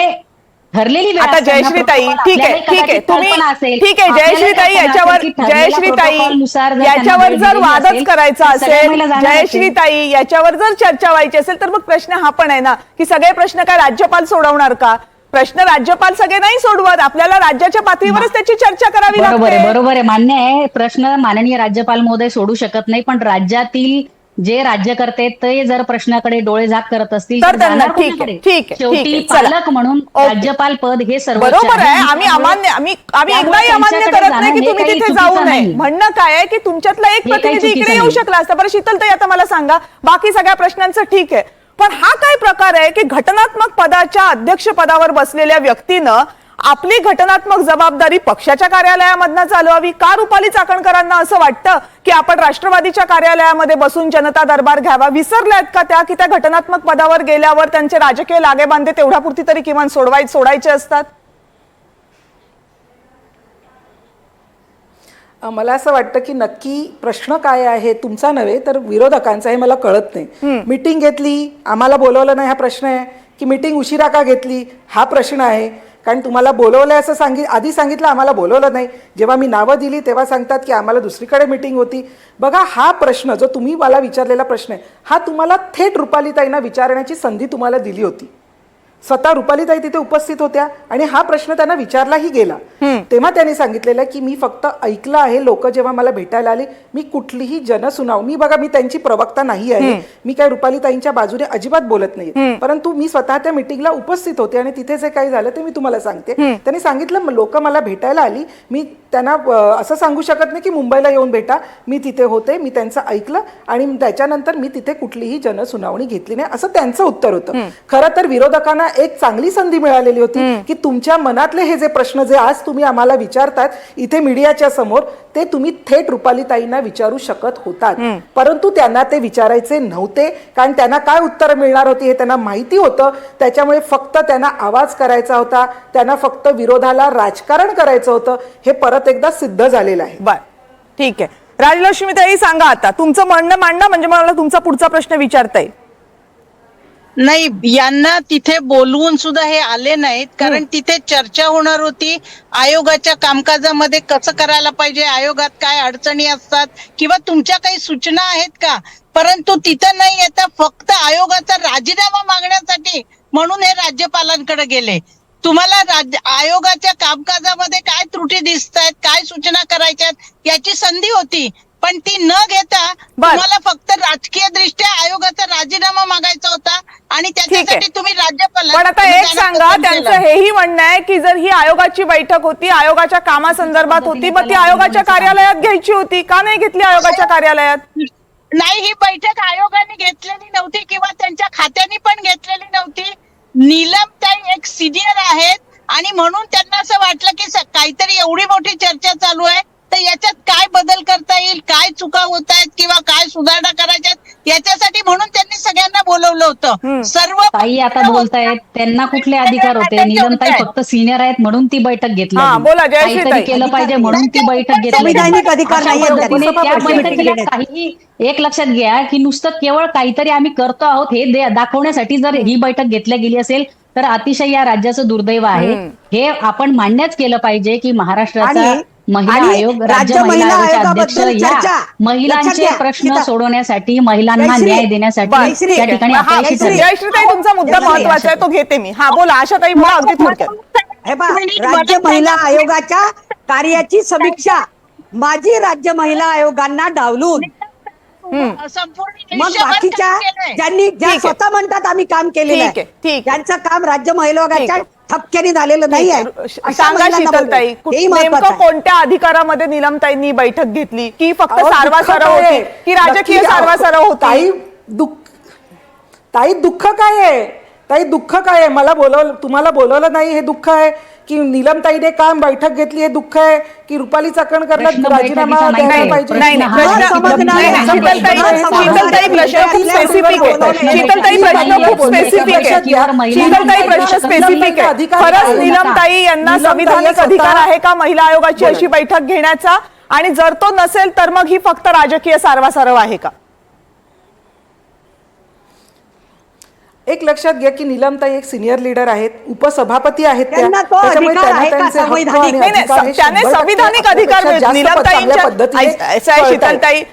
ठरलेली वेळ आता असताना जयश्रीताई, protocol ठीक आहे, आपल्यालाही ठीक आहे, कदाचित तुम्ही कल्पना असेल. ठीक आहे आपल्यालाही जयश्रीताई, कल्पना असेल याच्यावर की ठरलेल्या जयश्रीताई, प्रोटोकॉलनुसार जर याच्यावर त्यांना जर वेळ वादच दिलेली करायचा तर सगळ्या असेल, महिला जाणार असतील. जयश्रीताई, याच्यावर जर चर्चा व्हायची असेल तर मग प्रश्न हा पण आहे ना की सगळे प्रश्न काय राज्यपाल सोडवणार का? प्रश्न राज्यपाल सगळे नाही सोडवत, आपल्याला राज्याच्या पातळीवरच त्याची चर्चा करावी बरोबर आहे, लागते. बरोबर आहे, मान्य आहे. प्रश्न माननीय राज्यपाल महोदय सोडू शकत नाही, पण राज्यातील जे राज्यकर्ते ते जर प्रश्नाकडे डोळे झाक करत असतील तर तर त्यांना जाणार ठीक आहे, कोणाकडे? ठीक आहे, शेवटी ठीक आहे, चला. पालक म्हणून ओके. राज्यपाल पद हे सर्वोच्च बरोबर आहे, आम्ही त्यामुळे- अमान्य आम्ही त्यामुळे एकदाही अमान्य त्यांच्याकडे करत नाही जाणं की हे तुम्ही काही तिथे चुकीचं जाऊ नये. नाही. म्हणणं काय आहे की तुमच्यातला एक हे काही प्रतिनिधी चुकीचं इकडे येऊ नाही. शकला असता. बरं शीतलताई, आता मला सांगा, बाकी सगळ्या प्रश्नांचं ठीक आहे, पण हा काय प्रकार आहे की घटनात्मक पदाच्या अध्यक्ष पदावर बसलेल्या व्यक्तीनं आपली घटनात्मक जबाबदारी पक्षाच्या कार्यालयामधनं चालवावी का? रुपाली चाकणकरांना असं वाटतं की आपण राष्ट्रवादीच्या कार्यालयामध्ये बसून जनता दरबार घ्यावा? विसरल्यात का त्या की त्या घटनात्मक पदावर गेल्यावर त्यांचे राजकीय लागेबांधे तेवढ्यापुरती तरी किमान सोडायचे असतात? मला असं वाटतं की नक्की प्रश्न काय आहे तुमचा नव्हे तर विरोधकांचा, हे मला कळत नाही. मीटिंग घेतली, आम्हाला बोलवलं नाही, हा प्रश्न आहे की मीटिंग उशिरा का घेतली हा प्रश्न आहे. कारण तुम्हाला बोलवलंय असं आधी सांगितलं, आम्हाला बोलवलं नाही. जेव्हा मी नावं दिली तेव्हा सांगतात की आम्हाला दुसरीकडे मीटिंग होती. बघा, हा प्रश्न जो तुम्ही मला विचारलेला प्रश्न आहे हा तुम्हाला थेट रुपालीताईंना विचारण्याची संधी तुम्हाला दिली होती. स्वतः रुपालीताई तिथे उपस्थित होत्या आणि हा प्रश्न त्यांना विचारलाही गेला. तेव्हा त्यांनी सांगितलेलं की मी फक्त ऐकलं आहे, लोक जेव्हा मला भेटायला आले, मी कुठलीही जनसुनावणी, बघा मी त्यांची प्रवक्ता नाही आहे, मी काय रुपालीताईंच्या बाजूने अजिबात बोलत नाही, परंतु मी स्वतः त्या मीटिंगला उपस्थित होते आणि तिथे जे काही झालं ते मी तुम्हाला सांगते. त्यांनी सांगितलं लोक मला भेटायला आली, मी त्यांना असं सांगू शकत नाही की मुंबईला येऊन भेटा, मी तिथे होते, मी त्यांचं ऐकलं आणि त्याच्यानंतर मी तिथे कुठलीही जनसुनावणी घेतली नाही, असं त्यांचं उत्तर होतं. खरं तर विरोधकांना एक चांगली संधी मिळालेली होती की तुमच्या मनातले हे जे प्रश्न जे आज तुम्ही आम्हाला विचारतात इथे मीडियाच्या समोर, ते तुम्ही थेट रुपालीताईंना विचारू शकत होतात, परंतु त्यांना ते विचारायचे नव्हते. कारण त्यांना काय उत्तर मिळणार होती हे त्यांना माहिती होतं. त्याच्यामुळे फक्त त्यांना आवाज करायचा होता, त्यांना फक्त विरोधाला राजकारण करायचं होतं. हे परत एकदा सिद्ध झालेलं आहे. बर, ठीक आहे. राजलक्ष्मीताई, सांगा आता तुमचं म्हणणं मांडा, म्हणजे मला तुमचा पुढचा प्रश्न विचारता येईल. नाही, यांना तिथे बोलवून सुद्धा हे आले नाहीत, कारण तिथे चर्चा होणार होती आयोगाच्या कामकाजामध्ये कसं करायला पाहिजे, आयोगात काय अडचणी असतात किंवा तुमच्या काही सूचना आहेत का, परंतु तिथं नाही येता फक्त आयोगाचा राजीनामा मागण्यासाठी म्हणून हे राज्यपालांकडे गेले. तुम्हाला आयोगाच्या कामकाजामध्ये काय त्रुटी दिसतायत, काय सूचना करायच्यात याची संधी होती, पण ती न घेता तुम्हाला फक्त राजकीय दृष्ट्या आयोगाचा राजीनामा मागायचा होता आणि त्याच्यासाठी तुम्ही राज्यपाल. पण आता एक सांगा, त्यांचं हेही म्हणणं आहे की जर ही आयोगाची बैठक होती, आयोगाच्या कामासंदर्भात होती, मग ती आयोगाच्या कार्यालयात घ्यायची होती, का नाही घेतली आयोगाच्या कार्यालयात? नाही, ही बैठक आयोगाने घेतलेली नव्हती किंवा त्यांच्या खात्याने पण घेतलेली नव्हती. नीलमताई एक सिनियर आहेत आणि म्हणून त्यांना असं वाटलं की काहीतरी एवढी मोठी चर्चा चालू आहे तर याच्यात काय बदल करता येईल, काय चुका होत आहेत किंवा काय सुधारणा करायच्यात याच्यासाठी म्हणून त्यांनी सगळ्यांना बोलवलं होतं. सर्व ताई आता बोलतायत, त्यांना कुठले अधिकार होते? नीलमताई फक्त सिनियर आहेत म्हणून ती बैठक घेतली, बोला जयश्रीताई. काहीतरी केलं पाहिजे म्हणून ती बैठक घेतली. संविधानिक अधिकार अशा नाहीये पद्धतीने त्यांना. त्या बैठकीला काही एक लक्षात घ्या की नुसतं केवळ काहीतरी आम्ही करतो आहोत हे दाखवण्यासाठी जर ही बैठक घेतल्या गेली असेल तर अतिशय या राज्याचं दुर्दैव आहे. हे आपण मान्यच केलं पाहिजे की महाराष्ट्राचा महिला आयोग, राज्य महिला आयोगाच्या अध्यक्ष या महिलांचे प्रश्न सोडवण्यासाठी, महिलांना न्याय देण्यासाठी त्या ठिकाणी अपयशी ठरले. जयश्रीताई, तुमचा मुद्दा महत्वाचा आहे, तो घेते मी. हा बोला आशाताई, बोला अगदी थोडक्यात. हे बा, राज्य महिला आयोगाच्या कार्याची समीक्षा माजी राज्य महिला आयोगांना डावलून संपूर्ण मग देशभर बाकीच्या काम केलंय. ज्या ठीक आहे. स्वतः म्हणतात आम्ही काम केलेलं ठीक आहे, ठीक आहे. त्यांचं काम राज्य महिला ठीक आयोगाच्या आहे. ठपक्याने झालेलं नाही आहे अशा सांगा महिलांना शीतलताई, बोलवलं. हेही महत्त्वाचं नेमकं आहे. कोणत्या अधिकारामध्ये नीलमताईंनी बैठक घेतली की फक्त अहो, सारवासारव दुःख काय होती आहे? की राजकीय नक्की, सारवासारव होती? ताई दुःख काय आहे? ताई दुःख काय आहे? तुम्हाला बोलवलं नाही हे दुःख आहे की नीलमताईने काम बैठक घेतली हे दुःख आहे की रुपाली चाकणकरला प्रश्न राजीनामा बैठकीचा द्यायला नाही, पाहिजे? नाही नाही, प्रश्न प्रश्न- समजणार नाही, नाही. नाही, शीतलताई प्रश्न खूप स्पेसिफिक आहे. शीतलताई प्रश्न खूप स्पेसिफिक आहे. शीतलताई प्रश्न स्पेसिफिक आहे. खरंच नीलमताई यांना संविधानिक अधिकार आहे का महिला आयोगाची अशी बैठक घेण्याचा, आणि जर तो नसेल तर मग ही फक्त राजकीय सारवासारव आहे का? एक लक्षात घ्या की नीलमताई एक सिनियर लीडर आहेत, उपसभापती आहेत त्या. त्यांना तो त्याच्यामुळे अधिकार त्यांना आहे का त्यांचे हक्क संवैधानिक? आणि नाही अधिकार नाही, हे त्याने 100% संविधानिक अधिकार आपल्यापेक्षा जास्त चांगल्या नीलमताईंच्या पद्धतीने असं आहे कळत आहे. शीतलताई,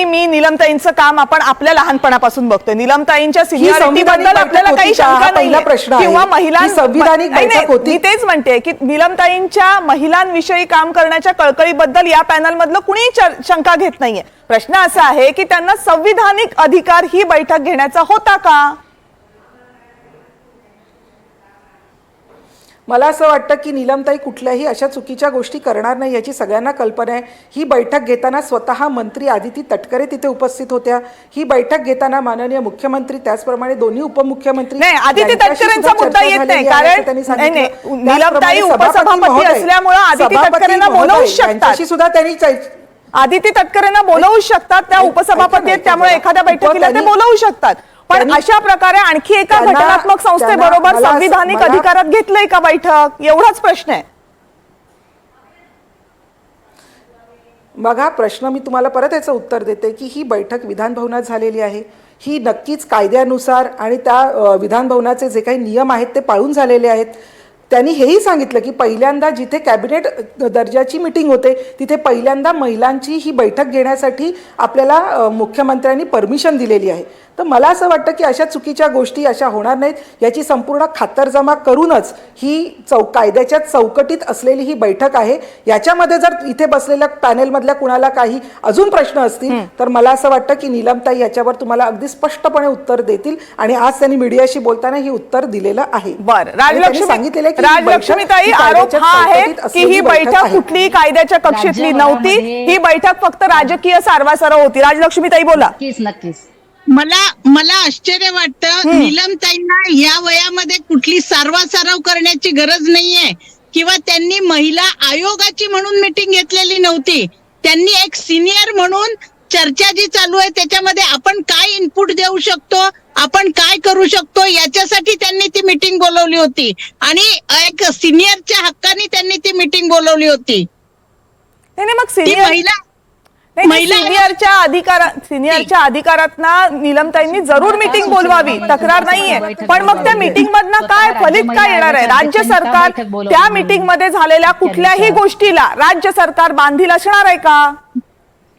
मी नीलमताईंचं काम आपण आपल्या लहानपणापासून बघतोय. नीलमताईंच्या सिनियरिटी संविधानिक बद्दल बैठक आपल्याला काही होती का? शंका हा पहिला नाही प्रश्न आहे. किंवा महिला ही संविधानिक नाही, बैठक नाही, होती. मी तेच म्हणते की नीलमताईंच्या महिलांविषयी काम करण्याच्या कळकळीबद्दल या पॅनल मधलं कुणीही शंका घेत नाहीये. प्रश्न असा आहे की त्यांना संविधानिक अधिकार ही बैठक घेण्याचा होता का? मला असं वाटतं की नीलमताई कुठल्याही अशा चुकीच्या गोष्टी करणार नाही याची सगळ्यांना कल्पना आहे. ही बैठक घेताना स्वतः मंत्री आदिती तटकरे तिथे उपस्थित होत्या. ही बैठक घेताना माननीय मुख्यमंत्री त्याचप्रमाणे दोन्ही उपमुख्यमंत्री नाही, आदिती यांच्याशी तटकरेंचा सुद्धा मुद्दा चर्चा येत नाही, झालेली आहे असं कारण त्यांनी सांगितलं. नाही, त्याचप्रमाणे नीलमताई सभापती उपसभापती महोदय, असल्यामुळं आदिती सभापती तटकरेंना महोदय बोलवू शकतात. यांच्याशी सुद्धा त्यांनी आदिती तटकरेंना बोलवू शकतात, त्या उपसभापती आहेत, त्यामुळे एखाद्या बैठकीला ते बोलवू शकतात. पण अशा प्रकारे आणखी एका घटनात्मक संस्थेबरोबर संविधानिक अधिकारात घेतलंय का बैठक, एवढाच प्रश्न आहे. मग हा प्रश्न मी तुम्हाला परत याचं उत्तर देते की ही बैठक विधान भवनात झालेली आहे. ही नक्कीच कायद्यानुसार आणि त्या विधान भवनाचे जे काही नियम आहेत ते पाळून झालेले आहेत. त्यांनी हेही सांगितलं की पहिल्यांदा जिथे कॅबिनेट दर्जाची मीटिंग होते तिथे पहिल्यांदा महिलांची ही बैठक घेण्यासाठी आपल्याला मुख्यमंत्र्यांनी परमिशन दिलेली आहे. तर मला असं वाटतं की अशा चुकीच्या गोष्टी अशा होणार नाहीत याची संपूर्ण खातरजमा करूनच ही कायद्याच्या चौकटीत असलेली ही बैठक आहे. याच्यामध्ये जर इथे बसलेल्या पॅनेलमधल्या कुणाला काही अजून प्रश्न असतील तर मला असं वाटतं की नीलमताई याच्यावर तुम्हाला अगदी स्पष्टपणे उत्तर देतील आणि आज त्यांनी मीडियाशी बोलताना ही उत्तर दिलेलं आहे. बरं, आणि त्यांनी सांगितलेलं आहे की ही बैठक राजलक्ष्मीताई, ही आरोप कायद्याच्या हा आहे चौकटीत की ही असलेली बैठक आहे. कुठलीही कायद्याच्या कक्षेतली नव्हती, राज्यभरामध्ये- ही बैठक फक्त राजकीय सारवासारव होती. राजलक्ष्मीताई बोला. नक्कीच मला आश्चर्य वाटतं, नीलमताईंना या वयामध्ये कुठली सारवासारव करण्याची गरज नाहीये किंवा त्यांनी महिला आयोगाची म्हणून मीटिंग घेतलेली नव्हती. त्यांनी एक सिनियर म्हणून चर्चा जी चालू आहे त्याच्यामध्ये आपण काय इनपुट देऊ शकतो, आपण काय करू शकतो याच्यासाठी त्यांनी ती मीटिंग बोलवली होती आणि एक सिनियरच्या हक्काने त्यांनी ती मीटिंग बोलवली होती. नाही मग ती सिनियरच्या अधिकारातना नीलमताईंनी जरूर मीटिंग बोलवावी, तक्रार नाहीये. पण मग त्या मीटिंग मधनं काय फलित काय येणार आहे? राज्य सरकार त्या मीटिंग मध्ये झालेल्या कुठल्याही गोष्टीला राज्य सरकार बांधील असणार आहे का?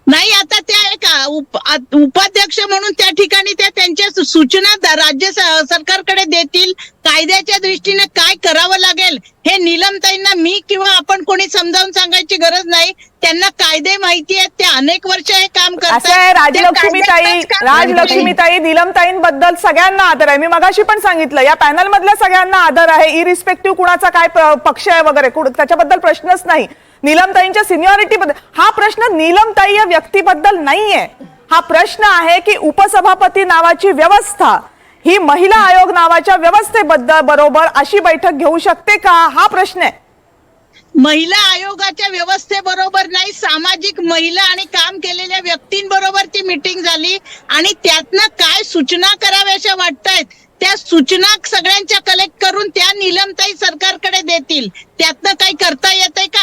नाही, आता त्या एक उपाध्यक्ष म्हणून त्या ठिकाणी त्या त्यांच्या सूचना राज्य सरकारकडे देतील. कायद्याच्या दृष्टीने काय करावं लागेल हे नीलमताईंना मी किंवा आपण कोणी समजावून सांगायची गरज नाही. त्यांना कायदे माहिती आहेत, ते अनेक वर्ष हे काम असं आहे करतात. राजलक्ष्मीताई, नीलमताईंबद्दल सगळ्यांना आदर आहे. मी मगाशी पण सांगितलं या पॅनल मधल्या सगळ्यांना आदर आहे, इरिस्पेक्टिव्ह कुणाचा काय पक्ष आहे वगैरे त्याच्याबद्दल प्रश्नच नाही. नीलमताईंच्या सिनियरिटी बद्दल हा प्रश्न नीलमताई या व्यक्तीबद्दल नाहीये. हा प्रश्न आहे की उपसभापती नावाची व्यवस्था ही महिला आयोग नावाच्या व्यवस्थेबद्दल बरोबर अशी बैठक घेऊ शकते का, हा प्रश्न आहे. महिला आयोगाच्या व्यवस्थेबरोबर नाही, सामाजिक महिला आणि काम केलेल्या व्यक्तींबरोबर ती मीटिंग झाली आणि त्यातनं काय सूचना कराव्याशा वाटतायत त्या सूचना सगळ्यांच्या कलेक्ट करून त्या नीलमताई सरकारकडे देतील. त्यातनं काही करता येतंय का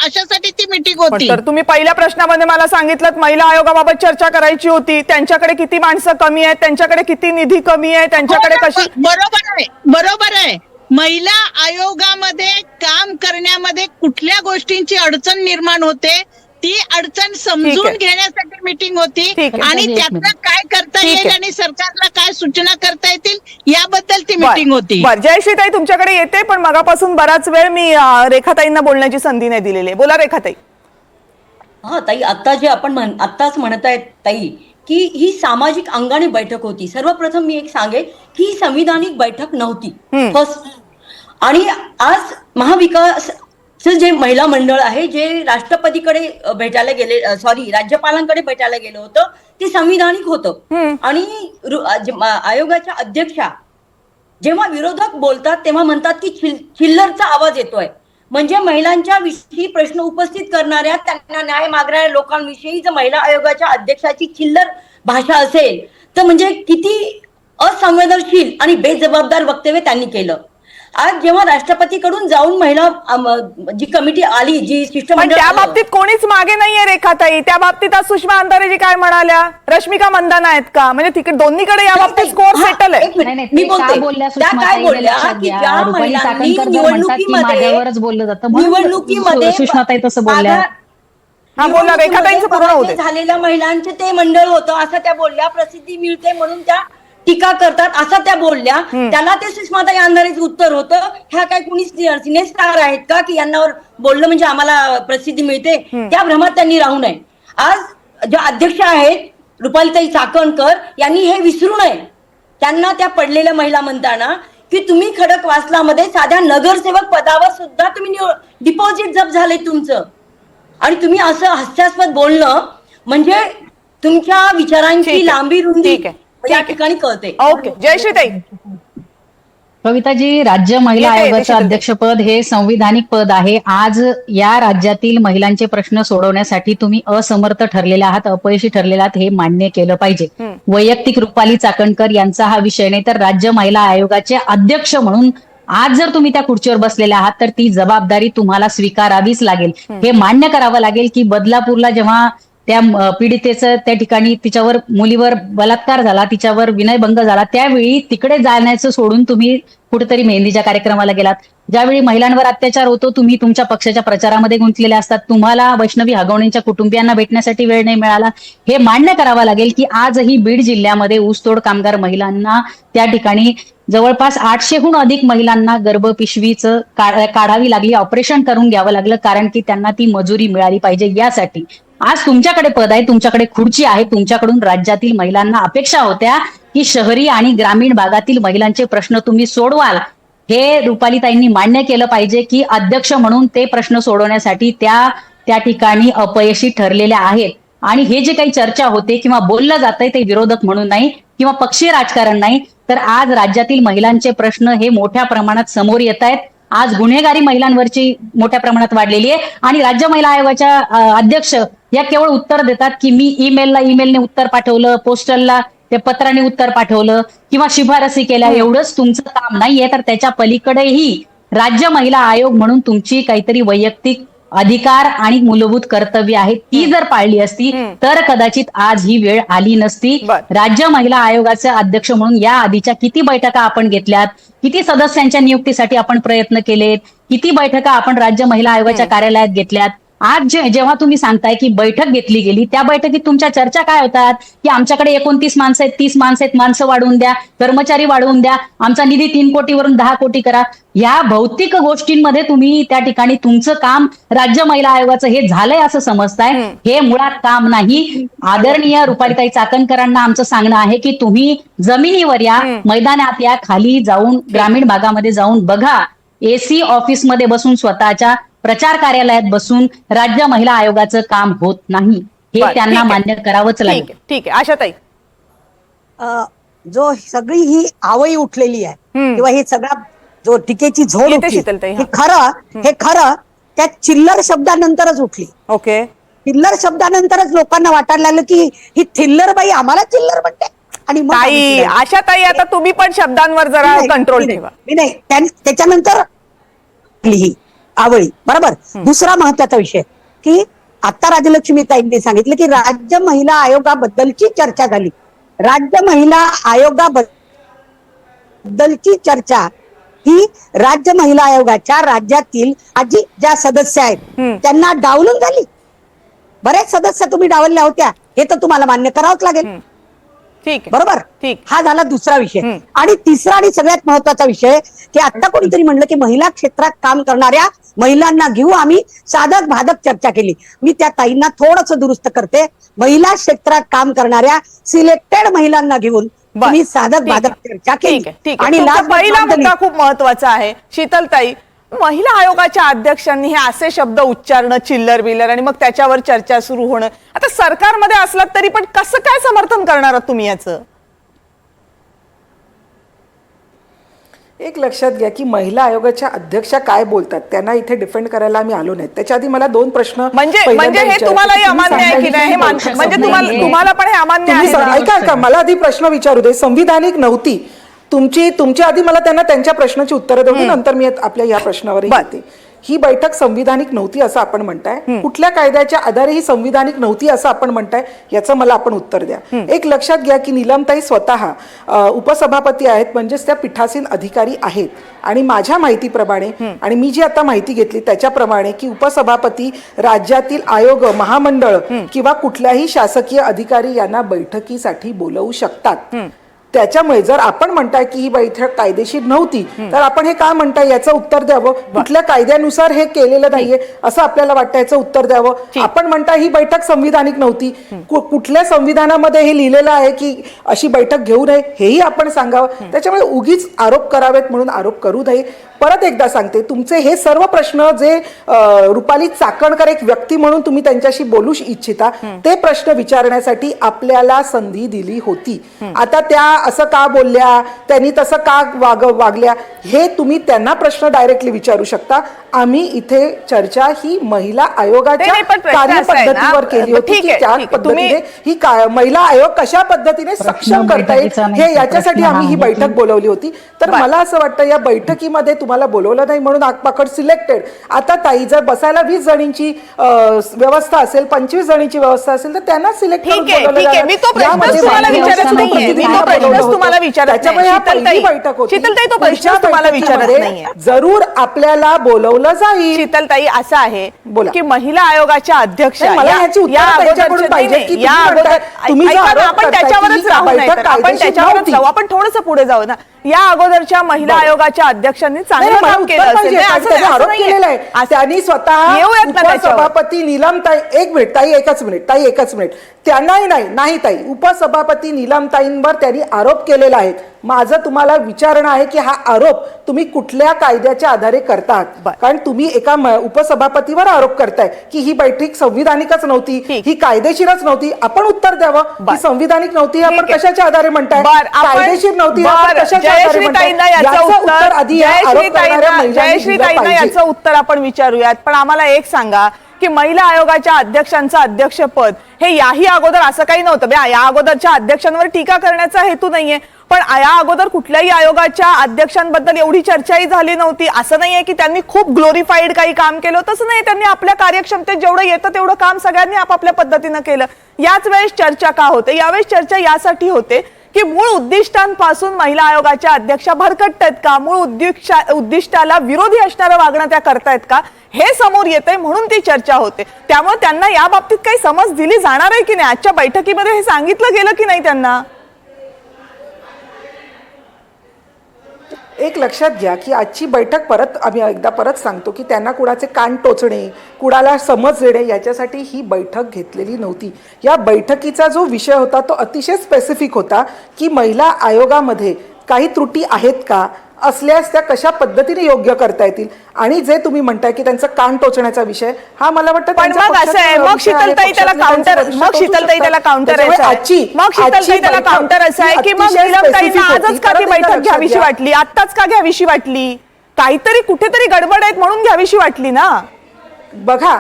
अशासाठी ती मीटिंग होती. तर तुम्ही पहिल्या प्रश्नामध्ये मला सांगितलं महिला आयोगाबाबत चर्चा करायची होती. त्यांच्याकडे किती माणसं कमी आहेत, त्यांच्याकडे किती निधी कमी आहे, त्यांच्याकडे कशी. बरोबर आहे. महिला आयोगामध्ये काम करण्यामध्ये कुठल्या गोष्टींची अडचण निर्माण होते ती अडचण समजून घेण्यासाठी मीटिंग होती आणि त्यातनं काय करता येईल आणि सरकारला काय सूचना करता येतील याबद्दल ती मीटिंग होती. जयश्रीताई तुमच्याकडे येते, पण मगापासून बराच वेळ मी रेखाताईंना बोलण्याची संधी नाही दिलेली आहे. बोला रेखाताई. हा ताई, आता जे आपण आत्ताच म्हणत आहेत ताई, की ही सामाजिक अंगाने बैठक होती. सर्वप्रथम मी एक सांगेन की ही संविधानिक बैठक नव्हती. फर्स्ट. आणि आज महाविकास जे महिला मंडळ आहे, जे राष्ट्रपतीकडे भेटायला गेले, सॉरी राज्यपालांकडे भेटायला गेलं होतं, ते संविधानिक होतं. आणि आयोगाच्या अध्यक्षा जेव्हा विरोधक बोलतात तेव्हा म्हणतात की चिल्लरचा आवाज येतोय. म्हणजे महिलांच्या विषयी प्रश्न उपस्थित करणाऱ्या, त्यांना न्याय मागणाऱ्या लोकांविषयी जर महिला आयोगाच्या अध्यक्षाची चिल्लर भाषा असेल तर म्हणजे किती असंवेदनशील आणि बेजबाबदार वक्तव्य त्यांनी केलं. आज जेव्हा राष्ट्रपतीकडून जाऊन महिला जी कमिटी आली, जी पण शिष्टमंडळ त्या आलं, बाबतीत कोणीच मागे नाहीये रेखाताई. त्या बाबतीत आज सुषमा अंधारेजी काय म्हणाल्या, रश्मिका मंदाना आहेत का? म्हणजे तिकडे दोन्हीकडे या बाबतीत स्कोअर सेटल आहे. एक मिनिट, नाही, मी ते का बोलते बोलल्या त्या सुषमा काय ताई, हे बोलल्या लक्षात की घ्या. ज्या रुपाली महिलांनी चाकणकर जर म्हणतात की माझ्यावरच बोललं जातं म्हणून निवडणुकीमध्ये सुषमाताई तसं बोलल्या. हा, बोला, रेखाताईंचं पूर्ण होऊ दे. झालेल्या महिलांचे ते मंडळ होतं असं त्या बोलल्या. प्रसिद्धी मिळते म्हणून त्या टीका करतात असं त्या बोलल्या. त्याला ते सुषमाताई अंधारेचं उत्तर होतं, ह्या काय कुणी सिनेस्टार आहेत का की यांनावर बोललं म्हणजे आम्हाला प्रसिद्धी मिळते? त्या भ्रमात त्यांनी राहू नये. आज ज्या अध्यक्ष आहेत रुपालीताई चाकणकर यांनी हे विसरू नये. त्यांना त्या पडलेल्या महिला म्हणताना की तुम्ही खडकवासलामध्ये साध्या नगरसेवक पदावर सुद्धा तुम्ही डिपॉझिट जप्त झाले तुमचं, आणि तुम्ही असं हास्यास्पद बोलणं म्हणजे तुमच्या ठीक विचारांची आहे. लांबी रुंदी ठीक आहे. या ठिकाणी कळते. ओके, जयश्रीताई. कविताजी, राज्य महिला येते, आयोगाचं निश्चितच. अध्यक्षपद हे संविधानिक पद आहे. आज या राज्यातील महिलांचे प्रश्न सोडवण्यासाठी तुम्ही असमर्थ ठरलेले आहात, अपयशी ठरलेले आहात, हे मान्य केलं पाहिजे. वैयक्तिक रुपाली चाकणकर यांचा हा विषय नाही, तर राज्य महिला आयोगाचे अध्यक्ष म्हणून आज जर तुम्ही त्या खुर्चीवर बसलेले आहात तर ती जबाबदारी तुम्हाला स्वीकारावीच लागेल. हे मान्य करावं लागेल की बदलापूरला जेव्हा त्या पीडितेचं त्या ठिकाणी तिच्यावर मुलीवर बलात्कार झाला, तिच्यावर विनयभंग झाला, त्यावेळी तिकडे जाण्याचं सोडून तुम्ही कुठेतरी मेहंदीच्या कार्यक्रमाला गेलात. ज्यावेळी महिलांवर अत्याचार होतो तुम्ही तुमच्या पक्षाच्या प्रचारामध्ये गुंतलेले असतात, तुम्हाला वैष्णवी हगवणींच्या कुटुंबियांना भेटण्यासाठी वेळ नाही मिळाला. हे मान्य करावं लागेल की आजही बीड जिल्ह्यामध्ये ऊसतोड कामगार महिलांना त्या ठिकाणी जवळपास 800हून अधिक महिलांना गर्भपिशवीचं काढावी लागली, ऑपरेशन करून घ्यावं लागलं, कारण की त्यांना ती मजुरी मिळाली पाहिजे. यासाठी आज तुमच्याकडे पद आहे, तुमच्याकडे खुर्ची आहे, तुमच्याकडून राज्यातील महिलांना अपेक्षा होत्या की शहरी आणि ग्रामीण भागातील महिलांचे प्रश्न तुम्ही सोडवाल. हे रुपालीताईंनी मान्य केलं पाहिजे की अध्यक्ष म्हणून ते प्रश्न सोडवण्यासाठी त्या ठिकाणी अपयशी ठरलेल्या आहेत. आणि हे जे काही चर्चा होते किंवा बोललं जातंय ते विरोधक म्हणून नाही किंवा पक्षीय राजकारण नाही, तर आज राज्यातील महिलांचे प्रश्न हे मोठ्या प्रमाणात समोर येत आहेत. आज गुन्हेगारी महिलांवरची मोठ्या प्रमाणात वाढलेली आहे आणि राज्य महिला आयोगाच्या अध्यक्ष या केवळ उत्तर देतात की मी ईमेलने उत्तर पाठवलं, पोस्टलला ते पत्राने उत्तर पाठवलं किंवा शिफारसी केल्या, एवढंच तुमचं काम नाहीये. तर त्याच्या पलीकडेही राज्य महिला आयोग म्हणून तुमची काहीतरी वैयक्तिक अधिकार आणि मूलभूत कर्तव्य आहेत, ती जर पाळली असती तर कदाचित आज ही वेळ आली नसती. राज्य महिला आयोगाचे अध्यक्ष म्हणून या आधीच्या किती बैठका आपण घेतल्यात, किती सदस्यांच्या नियुक्तीसाठी आपण प्रयत्न केलेत, किती बैठका आपण राज्य महिला आयोगाच्या कार्यालयात घेतल्यात. आज जेव्हा तुम्ही सांगताय की बैठक घेतली गेली, त्या बैठकीत तुमच्या चर्चा काय होतात की आमच्याकडे 29 माणसं आहेत, 30 माणसं आहेत, माणसं वाढवून द्या, कर्मचारी वाढवून द्या, आमचा निधी 3 कोटीवरून 10 कोटी करा. या भौतिक गोष्टींमध्ये तुम्ही त्या ठिकाणी तुमचं काम राज्य महिला आयोगाचं हे झालंय असं समजताय. हे मुळात काम नाही. आदरणीय रुपालीताई चाकणकरांना आमचं सांगणं आहे की तुम्ही जमिनीवर या, मैदानात या, खाली जाऊन ग्रामीण भागामध्ये जाऊन बघा. एसी ऑफिसमध्ये बसून स्वतःच्या प्रचार कार्यालयात बसून राज्य महिला आयोगाचं काम होत नाही, हे त्यांना मान्य करावंच लागेल. ठीक आहे. आशाताई, जो सगळी ही आवई उठलेली आहे किंवा ही सगळा जो टीकेची झोड येते उठली, शीतलताई, हे खरं त्या चिल्लर शब्दानंतरच उठली. ओके. चिल्लर शब्दानंतरच लोकांना वाटायला लागलं की ही थिल्लर बाई आम्हाला चिल्लर म्हणते. आणि मग ताई, आशाताई, आता तुम्ही पण शब्दांवर जरा कंट्रोल ठेवा. नाही, त्याच्यानंतर ही आवळी. बरोबर. दुसरा महत्वाचा विषय की आता राजलक्ष्मीताईंनी सांगितलं की राज्य महिला आयोगाबद्दलची चर्चा झाली. राज्य महिला आयोगाबद्दलची चर्चा ही राज्य महिला आयोगाच्या राज्यातील आजी ज्या सदस्य आहेत त्यांना डावलून झाली. बरेच सदस्य तुम्ही डावलल्या होत्या, हे तर तुम्हाला मान्य करावंच लागेल. ठीक आहे. बरोबर, ठीक. हा झाला दुसरा विषय. आणि तिसरा आणि सगळ्यात महत्वाचा विषय की आता कोणीतरी म्हणलं की महिला क्षेत्रात काम करणाऱ्या महिलांना घेऊ आम्ही, साधक भाधक चर्चा केली. मी त्या ताईंना थोडस दुरुस्त करते, महिला क्षेत्रात काम करणाऱ्या सिलेक्टेड महिलांना घेऊन तुम्ही साधक ठीक भाधक आहे. चर्चा ठीक केली. आहे, ठीक आहे. आणि तुमचा last but पहिला not the मुद्दा least, खूप महत्वाचा आहे. शीतलताई, महिला आयोगाच्या अध्यक्षांनी हे असे शब्द उच्चारणं, चिल्लर बिल्लर, आणि मग त्याच्यावर चर्चा सुरू होणं, आता सरकारमध्ये असलात तरी पण कसं काय समर्थन करणार आहात तुम्ही याचं? एक लक्षात घ्या की महिला आयोगाच्या अध्यक्षा काय बोलतात त्यांना इथे डिफेंड करायला आम्ही आलो नाही. त्याच्या आधी मला दोन प्रश्न म्हणजे पहिल्यांदा हे विचारायचे. तुम्हालाही तुम्ही अमान्य आहे की नाही हे सांगा म्हणजे तुम्हाला पण हे अमान्य आहे ना? ऐका मला आधी प्रश्न विचारू दे. संविधानिक नव्हती तुमच्या आधी मला त्यांच्या प्रश्नाची उत्तरं देऊ दे, नंतर मी आपल्या या प्रश्नावरही येते. ही बैठक संविधानिक नव्हती असं आपण म्हणताय, कुठल्या कायद्याच्या आधारे ही संविधानिक नव्हती असं आपण म्हणताय, याचं मला आपण उत्तर द्या. एक लक्षात घ्या की नीलमताई स्वतः उपसभापती आहेत, म्हणजेच त्या पीठासीन अधिकारी आहेत. आणि माझ्या माहितीप्रमाणे आणि मी जी आता माहिती घेतली त्याच्याप्रमाणे की उपसभापती राज्यातील आयोग, महामंडळ किंवा कुठल्याही शासकीय अधिकारी यांना बैठकीसाठी बोलवू शकतात. त्याच्यामुळे जर आपण म्हणताय की ही बैठक कायदेशीर नव्हती तर आपण हे का म्हणताय याचं उत्तर द्यावं. कुठल्या कायद्यानुसार हे केलेलं नाहीये असं आपल्याला वाटतं, याचं उत्तर द्यावं. आपण म्हणताय ही बैठक संविधानिक नव्हती, कुठल्या संविधानामध्ये हे लिहिलेलं आहे की अशी बैठक घेऊ नये हेही आपण सांगावं. त्याच्यामुळे उगीच आरोप करावेत म्हणून आरोप करू नये. परत एकदा सांगते, तुमचे हे सर्व प्रश्न जे रुपाली चाकणकर एक व्यक्ती म्हणून तुम्ही त्यांच्याशी बोलू इच्छिता ते प्रश्न विचारण्यासाठी आपल्याला संधी दिली होती. आता त्या असं का बोलल्या, त्यांनी तसं का वागल्या, हे तुम्ही त्यांना प्रश्न डायरेक्टली विचारू शकता. आम्ही इथे चर्चा ही महिला आयोगाच्या कार्यपद्धतीवर केली होती की त्या पद्धतीने ही महिला आयोग कशा पद्धतीने सक्षम करता येईल हे याच्यासाठी आम्ही ही बैठक बोलवली होती. तर मला असं वाटतं या बैठकीमध्ये तुम्हाला बोलवलं नाही म्हणून आगपाखड सिलेक्टेड. आता ताई जर बसायला 20 जणींची व्यवस्था असेल, 25 जणींची व्यवस्था असेल तर त्यांना सिलेक्ट करून बोलवलं जाणार. मी तो प्रश्नच तुम्हाला विचारत नाहीये. मी तो प्रश्नच तुम्हाला विचारत त्याच्यामुळे हा पहिली नाही. बैठक होती. शीतलताई, तो प्रश्नच तुम्हाला विचारत नाहीये. जरूर आपल्याला बोलवलं जाईल. शीतलताई, असं आहे बोला. की महिला आयोगाच्या अध्यक्ष मला याची उत्तरं त्यांच्याकडून पाहिजे की तुम्ही जो आरोप आपण करताय त्याच्यावरच की राहू नाही बैठक तर आपण कायदेशीर त्याच्यावरच नव्हती. राहू. आपण थोडंसं पुढे जाऊ ना. या अगोदरच्या महिला आयोगाच्या अध्यक्षांनी चांगलं काम केलं असेल. नाही, असं त्याचा आरोप नाहीये. केलेला आहे. त्यांनी स्वतः येऊयात ना त्याच्यावर. उपसभापती नीलमताई एकच मिनिट त्यांनाही नाही ताई, उपसभापती नीलमताईंवर त्यांनी आरोप केलेला आहे. माझं तुम्हाला विचारणं आहे की हा आरोप तुम्ही कुठल्या कायद्याच्या आधारे करतात. कारण तुम्ही एका उपसभापतीवर आरोप करताय की ही बैठक संविधानिकच नव्हती, ही कायदेशीरच नव्हती. आपण उत्तर द्यावं की संविधानिक नव्हती आपण कशाच्या आधारे म्हणताय, कायदेशीर नव्हती आपण कशाच्या आधारे म्हणताय. याचं उत्तर आधी या आरोप करणाऱ्या महिलांनी दिलं पाहिजे. याचं उत्तर आपण विचारूयात. पण आम्हाला एक सांगा की महिला आयोगाच्या अध्यक्षांचं अध्यक्षपद हे याही अगोदर असं काही नव्हतं. या अगोदरच्या अध्यक्षांवर टीका करण्याचा हेतू नाहीये, पण या अगोदर कुठल्याही आयोगाच्या अध्यक्षांबद्दल एवढी चर्चाही झाली नव्हती. असं नाहीये की त्यांनी खूप ग्लोरिफाईड काही काम केलं, तसं नाही. त्यांनी आपल्या कार्यक्षमतेत जेवढं येतं तेवढं काम सगळ्यांनी आपापल्या पद्धतीनं केलं. याच वेळेस चर्चा का होते? यावेळेस चर्चा यासाठी होते की मूळ उद्दिष्टांपासून महिला आयोगाच्या अध्यक्षा भरकटतायत का, मूळ उद्दिष्टाला विरोधी असणारं वागणं त्या करतायत का, हे समोर येतंय म्हणून ती चर्चा होते. त्यामुळे त्यांना या बाबतीत काही समज दिली जाणार आहे की नाही? आजच्या बैठकीमध्ये हे सांगितलं गेलं की नाही त्यांना? एक लक्षात घ्या की आजची बैठक आम्ही एकदा परत सांगतो की त्यांना कुणाचे कान टोचणे, कुणाला समज देणे याच्यासाठी ही बैठक घेतलेली नव्हती. या बैठकीचा जो विषय होता तो अतिशय स्पेसिफिक होता की महिला आयोगामध्ये काही त्रुटी आहेत का, असल्यास त्या कशा पद्धतीने योग्य करता येतील. आणि जे तुम्ही म्हणताय की त्यांचा कान टोचण्याचा विषय हा मला वाटतं पण मग असं आहे, मग शीतलताई त्याला काउंटर असं आहे की मग नीलमताईंना आजच का ती बैठक घ्यावीशी वाटली, आत्ताच का घ्यावीशी वाटली? काहीतरी कुठेतरी गडबड आहेत म्हणून घ्यावीशी वाटली ना. बघा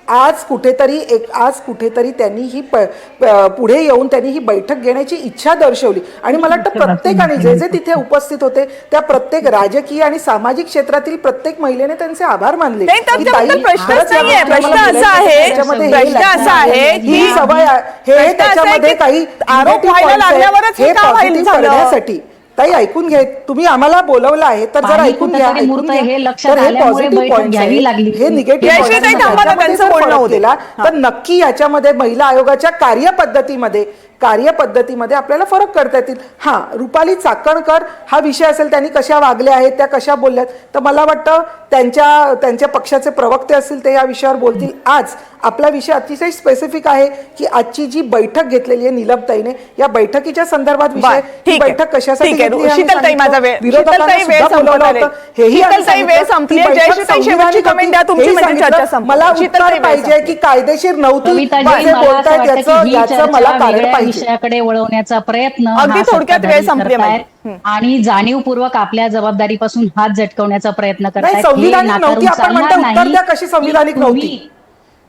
आज कुठेतरी त्यांनी ही पुढे येऊन त्यांनी ही बैठक घेण्याची इच्छा दर्शवली. आणि मला वाटतं प्रत्येकाने जे तिथे उपस्थित होते त्या प्रत्येक राजकीय आणि सामाजिक क्षेत्रातील प्रत्येक महिलेने त्यांचे आभार मानले. प्रश्न असा आहे ही सवय हे त्याच्यामध्ये काही आरोप व्हायला लागल्यावरच हे का व्हायला करण्यासाठी. ताई ऐकून घ्या, तुम्ही आम्हाला बोलवलं आहे तर जरा ऐकून घ्या. तर हे पॉझिटिव्ह पॉइंट हे निगेटिव्ह तर नक्की याच्यामध्ये महिला आयोगाच्या कार्यपद्धतीमध्ये कार्यपद्धतीमध्ये आपल्याला फरक करता येतील. हां, रुपाली चाकणकर हा विषय असेल, त्यांनी कशा वागल्या आहेत, त्या कशा बोलल्यात, तर मला वाटतं त्यांच्या पक्षाचे प्रवक्ते असतील ते या विषयावर बोलतील. आज आपला विषय अतिशय स्पेसिफिक आहे की आजची जी बैठक घेतलेली आहे नीलमताईने, या बैठकीच्या संदर्भात विषय, ही बैठक कशासाठी घेतली आहे, शीतलताई माझा वेळ, विरोधकांना शीतलताई वेळ सुद्धा बोलवलं संपत आले. होतं. हेही आम्ही शीतलताई वेळ सांगितलं संपली की आहे. बैठक जयश्रीताई शेवटची संविधानिक कमेंट द्या, होती. तुमची हेही म्हणजे सांगितलं. चर्चा संपली. मला शीतलताई उत्तर वेळ पाहिजे की कायदेशीर नव्हती, कविताजी, जे मला असं बोलतायत वाटतं की ही याचं मला चर्चा कारण वेगळ्या पाहिजे. विषयाकडे वळवण्याचा प्रयत्न अगदी हा थोडक्यात वेळ सत्ताधारी संपली आहे करतायत माझी. आणि जाणीवपूर्वक आपल्या जबाबदारीपासून हात झटकवण्याचा प्रयत्न नाही, करतायत. हे संविधानिक नाकारून नव्हती आपण चालणार म्हणता, उत्तर नाही द्या कशी की संविधानिक नव्हती. तुम्ही-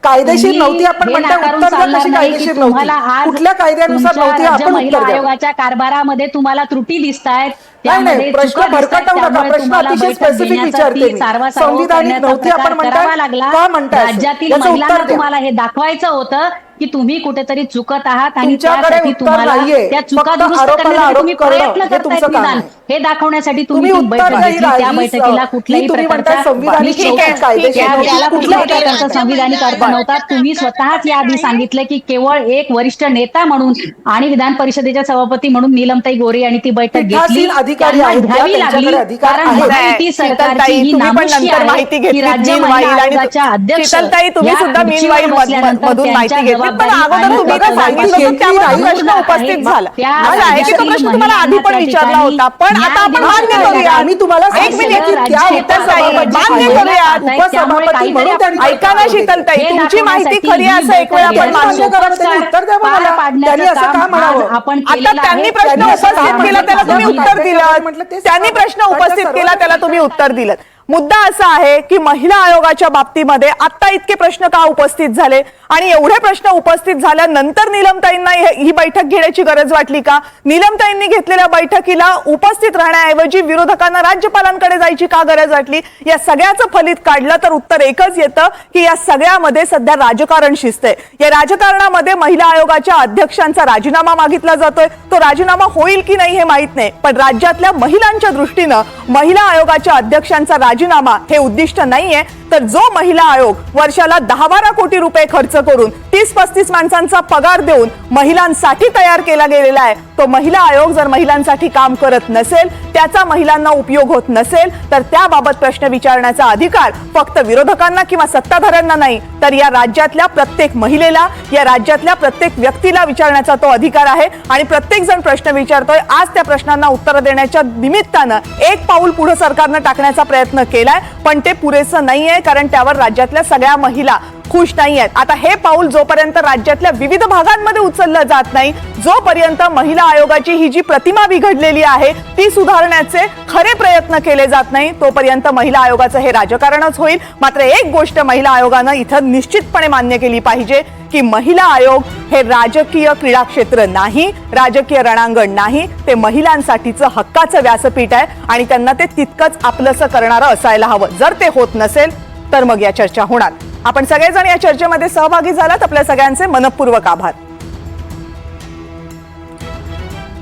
कायदेशीर तुम्ही नव्हती आपण हे म्हणता, नाकारून उत्तर द्या चालणार कशी नाही की कायदेशीर तुम्हाला नव्हती, आज कुठल्या कायद्यानुसार तुमच्या नव्हती, राज्य आपण महिला उत्तर द्या. आयोगाच्या कारभारामध्ये तुम्हाला त्रुटी दिसतायत. नाही, त्यामध्ये प्रश्न चुका दिसतायत. भरकटवू नका. त्यामुळे प्रश्न तुम्हाला अतिशय बैठक स्पेसिफिक घेण्याचा विचारते ती मी. सारवासारव संविधानिक करण्याचा नव्हती आपण प्रकार म्हणताय, करावा लागला. का म्हणताय असं? राज्यातील याचं उत्तर महिलांना द्या. तुम्हाला हे दाखवायचं होतं की तुम्ही कुठेतरी चुकत आहात आणि तुमच्याकडे त्यासाठी उत्तर तुम्हाला नाहीये. त्या चुका फक्त दुरुस्त आरोपाला करण्यासाठी आरोप तुम्ही करणं, प्रयत्न हे करतायत तुमचं काम निदान. आहे. हे दाखवण्यासाठी तुम्ही तुम्ही ती उत्तर बैठक द्या. घेतली. त्या बैठकीला कुठल्याही तुम्ही म्हणताय प्रकारचा संविधानिक ठीक आहे, नव्हती, कायदेशीर ठीक आहे. नव्हती. त्याला कुठल्या कुठल्याही प्रकारचं? प्रकारचा संविधानिक अर्थ नव्हता. तुम्ही स्वतःच याआधी सांगितलं की केवळ एक वरिष्ठ नेता म्हणून आणि विधान परिषदेच्या सभापती म्हणून नीलमताई गोरे यांनी ती बैठक घेतली. पीठासीन अधिकारी त्यांना आहेत त्या, घ्यावी त्यांच्याकडे लागली अधिकार कारण आहेत. महायुती सरकारची शीतलताई, ही तुम्ही पण नामुष्की नंतर आहे माहिती की घेतली. राज्य महिला आयोगाच्या अध्यक्ष शीतलताई, तुम्ही या सुद्धा खुर्चीवर मीनवाईल बसल्यानंतर मधून माहिती त्यांच्या घेतली, पण जबाबदारी अगोदर आणि तुम्ही कर्तव्याची सांगितलं होतं घेतली त्यावर नाही. प्रश्न आहे. उपस्थित झाला. त्या मला आहे की तो राज्यातील प्रश्न तुम्हाला आधी पण महिलांना विचारला त्या होता, पण ठिकाणी आता आपण न्याय मान्य देण्याचा करूया. आम्ही तुम्हाला एक सांगितलं मिनिट, की त्या शीतलताई, उपसभापती मान्य आहेत. करूया. उपसभापती म्हणून त्यांनी ऐका ना शीतलताई, हे तुमची माहिती दाखवण्यासाठी खरी आहे असं ही एक वेळ आपण बैठक मान्य घेणं करा. त्यांनी उत्तर द्यावं पार मला. पाडण्याचं त्यांनी असं काम का म्हणावं? आज आपण आता केलेलं त्यांनी आहे. प्रश्न त्यांनी असं उपस्थित का केला, त्याला तुम्ही म्हटलं? उत्तर दिलं. म्हटलं ते त्यांनी प्रश्न राज्यात उपस्थित सर्व केला, त्याला तुम्ही उत्तर दिलं. मुद्दा असा आहे की महिला आयोगाच्या बाबतीमध्ये आता इतके प्रश्न का उपस्थित झाले आणि एवढे प्रश्न उपस्थित झाल्यानंतर नीलमताईंना ही बैठक घेण्याची गरज वाटली का? नीलमताईंनी घेतलेल्या बैठकीला उपस्थित राहण्याऐवजी विरोधकांना राज्यपालांकडे जायची का गरज वाटली? या सगळ्याचं फलित काढलं तर उत्तर एकच येतं की या सगळ्यामध्ये सध्या राजकारण शिजतंय. या राजकारणामध्ये महिला आयोगाच्या अध्यक्षांचा राजीनामा मागितला जातोय. तो राजीनामा होईल की नाही हे माहित नाही, पण राज्यातल्या महिलांच्या दृष्टीनं महिला आयोगाच्या अध्यक्षांचा राजीनामा हे उद्दिष्ट नाहीये. तर जो महिला आयोग वर्षाला 10-12 कोटी रुपये खर्च करून 30-35 माणसांचा पगार देऊन महिलांसाठी तयार केला गेलेला आहे, तो महिला आयोग जर महिलांसाठी काम करत नसेल, त्याचा महिलांना उपयोग होत नसेल, तर त्याबाबत प्रश्न विचारण्याचा अधिकार फक्त विरोधकांना किंवा सत्ताधाऱ्यांना नाही, तर या राज्यातल्या प्रत्येक महिलेला, या राज्यातल्या प्रत्येक व्यक्तीला विचारण्याचा तो अधिकार आहे. आणि प्रत्येक जण प्रश्न विचारतोय. आज त्या प्रश्नांना उत्तर देण्याच्या निमित्तानं एक पाऊल पुढे सरकारनं टाकण्याचा प्रयत्न केलाय, पण ते पुरेसं नाहीये, कारण त्यावर राज्यातल्या सगळ्या महिला खुश नाही आहेत. आता हे पाऊल जोपर्यंत राज्यातल्या विविध भागांमध्ये उचललं जात नाही, जोपर्यंत महिला आयोगाची ही जी प्रतिमा बिघडलेली आहे ती सुधारण्याचे खरे प्रयत्न केले जात नाही, तोपर्यंत महिला आयोगाचं हे राजकारणच होईल. मात्र एक गोष्ट महिला आयोगानं इथं निश्चितपणे मान्य केली पाहिजे की महिला आयोग हे राजकीय क्रीडा क्षेत्र नाही, राजकीय रणांगण नाही, ते महिलांसाठीचं हक्काचं व्यासपीठ आहे आणि त्यांना ते तितकंच आपलंसं करणारं असायला हवं. जर ते होत नसेल तर मग या चर्चा होणार. आपण सगळेजण या चर्चेमध्ये सहभागी झालात, आपल्या सगळ्यांचे मनपूर्वक आभार.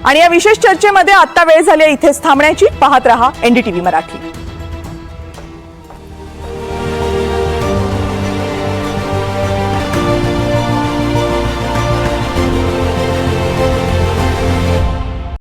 आणि या विशेष चर्चेमध्ये आता वेळ झाली इथेच थांबण्याची. पाहत रहा NDTV मराठी.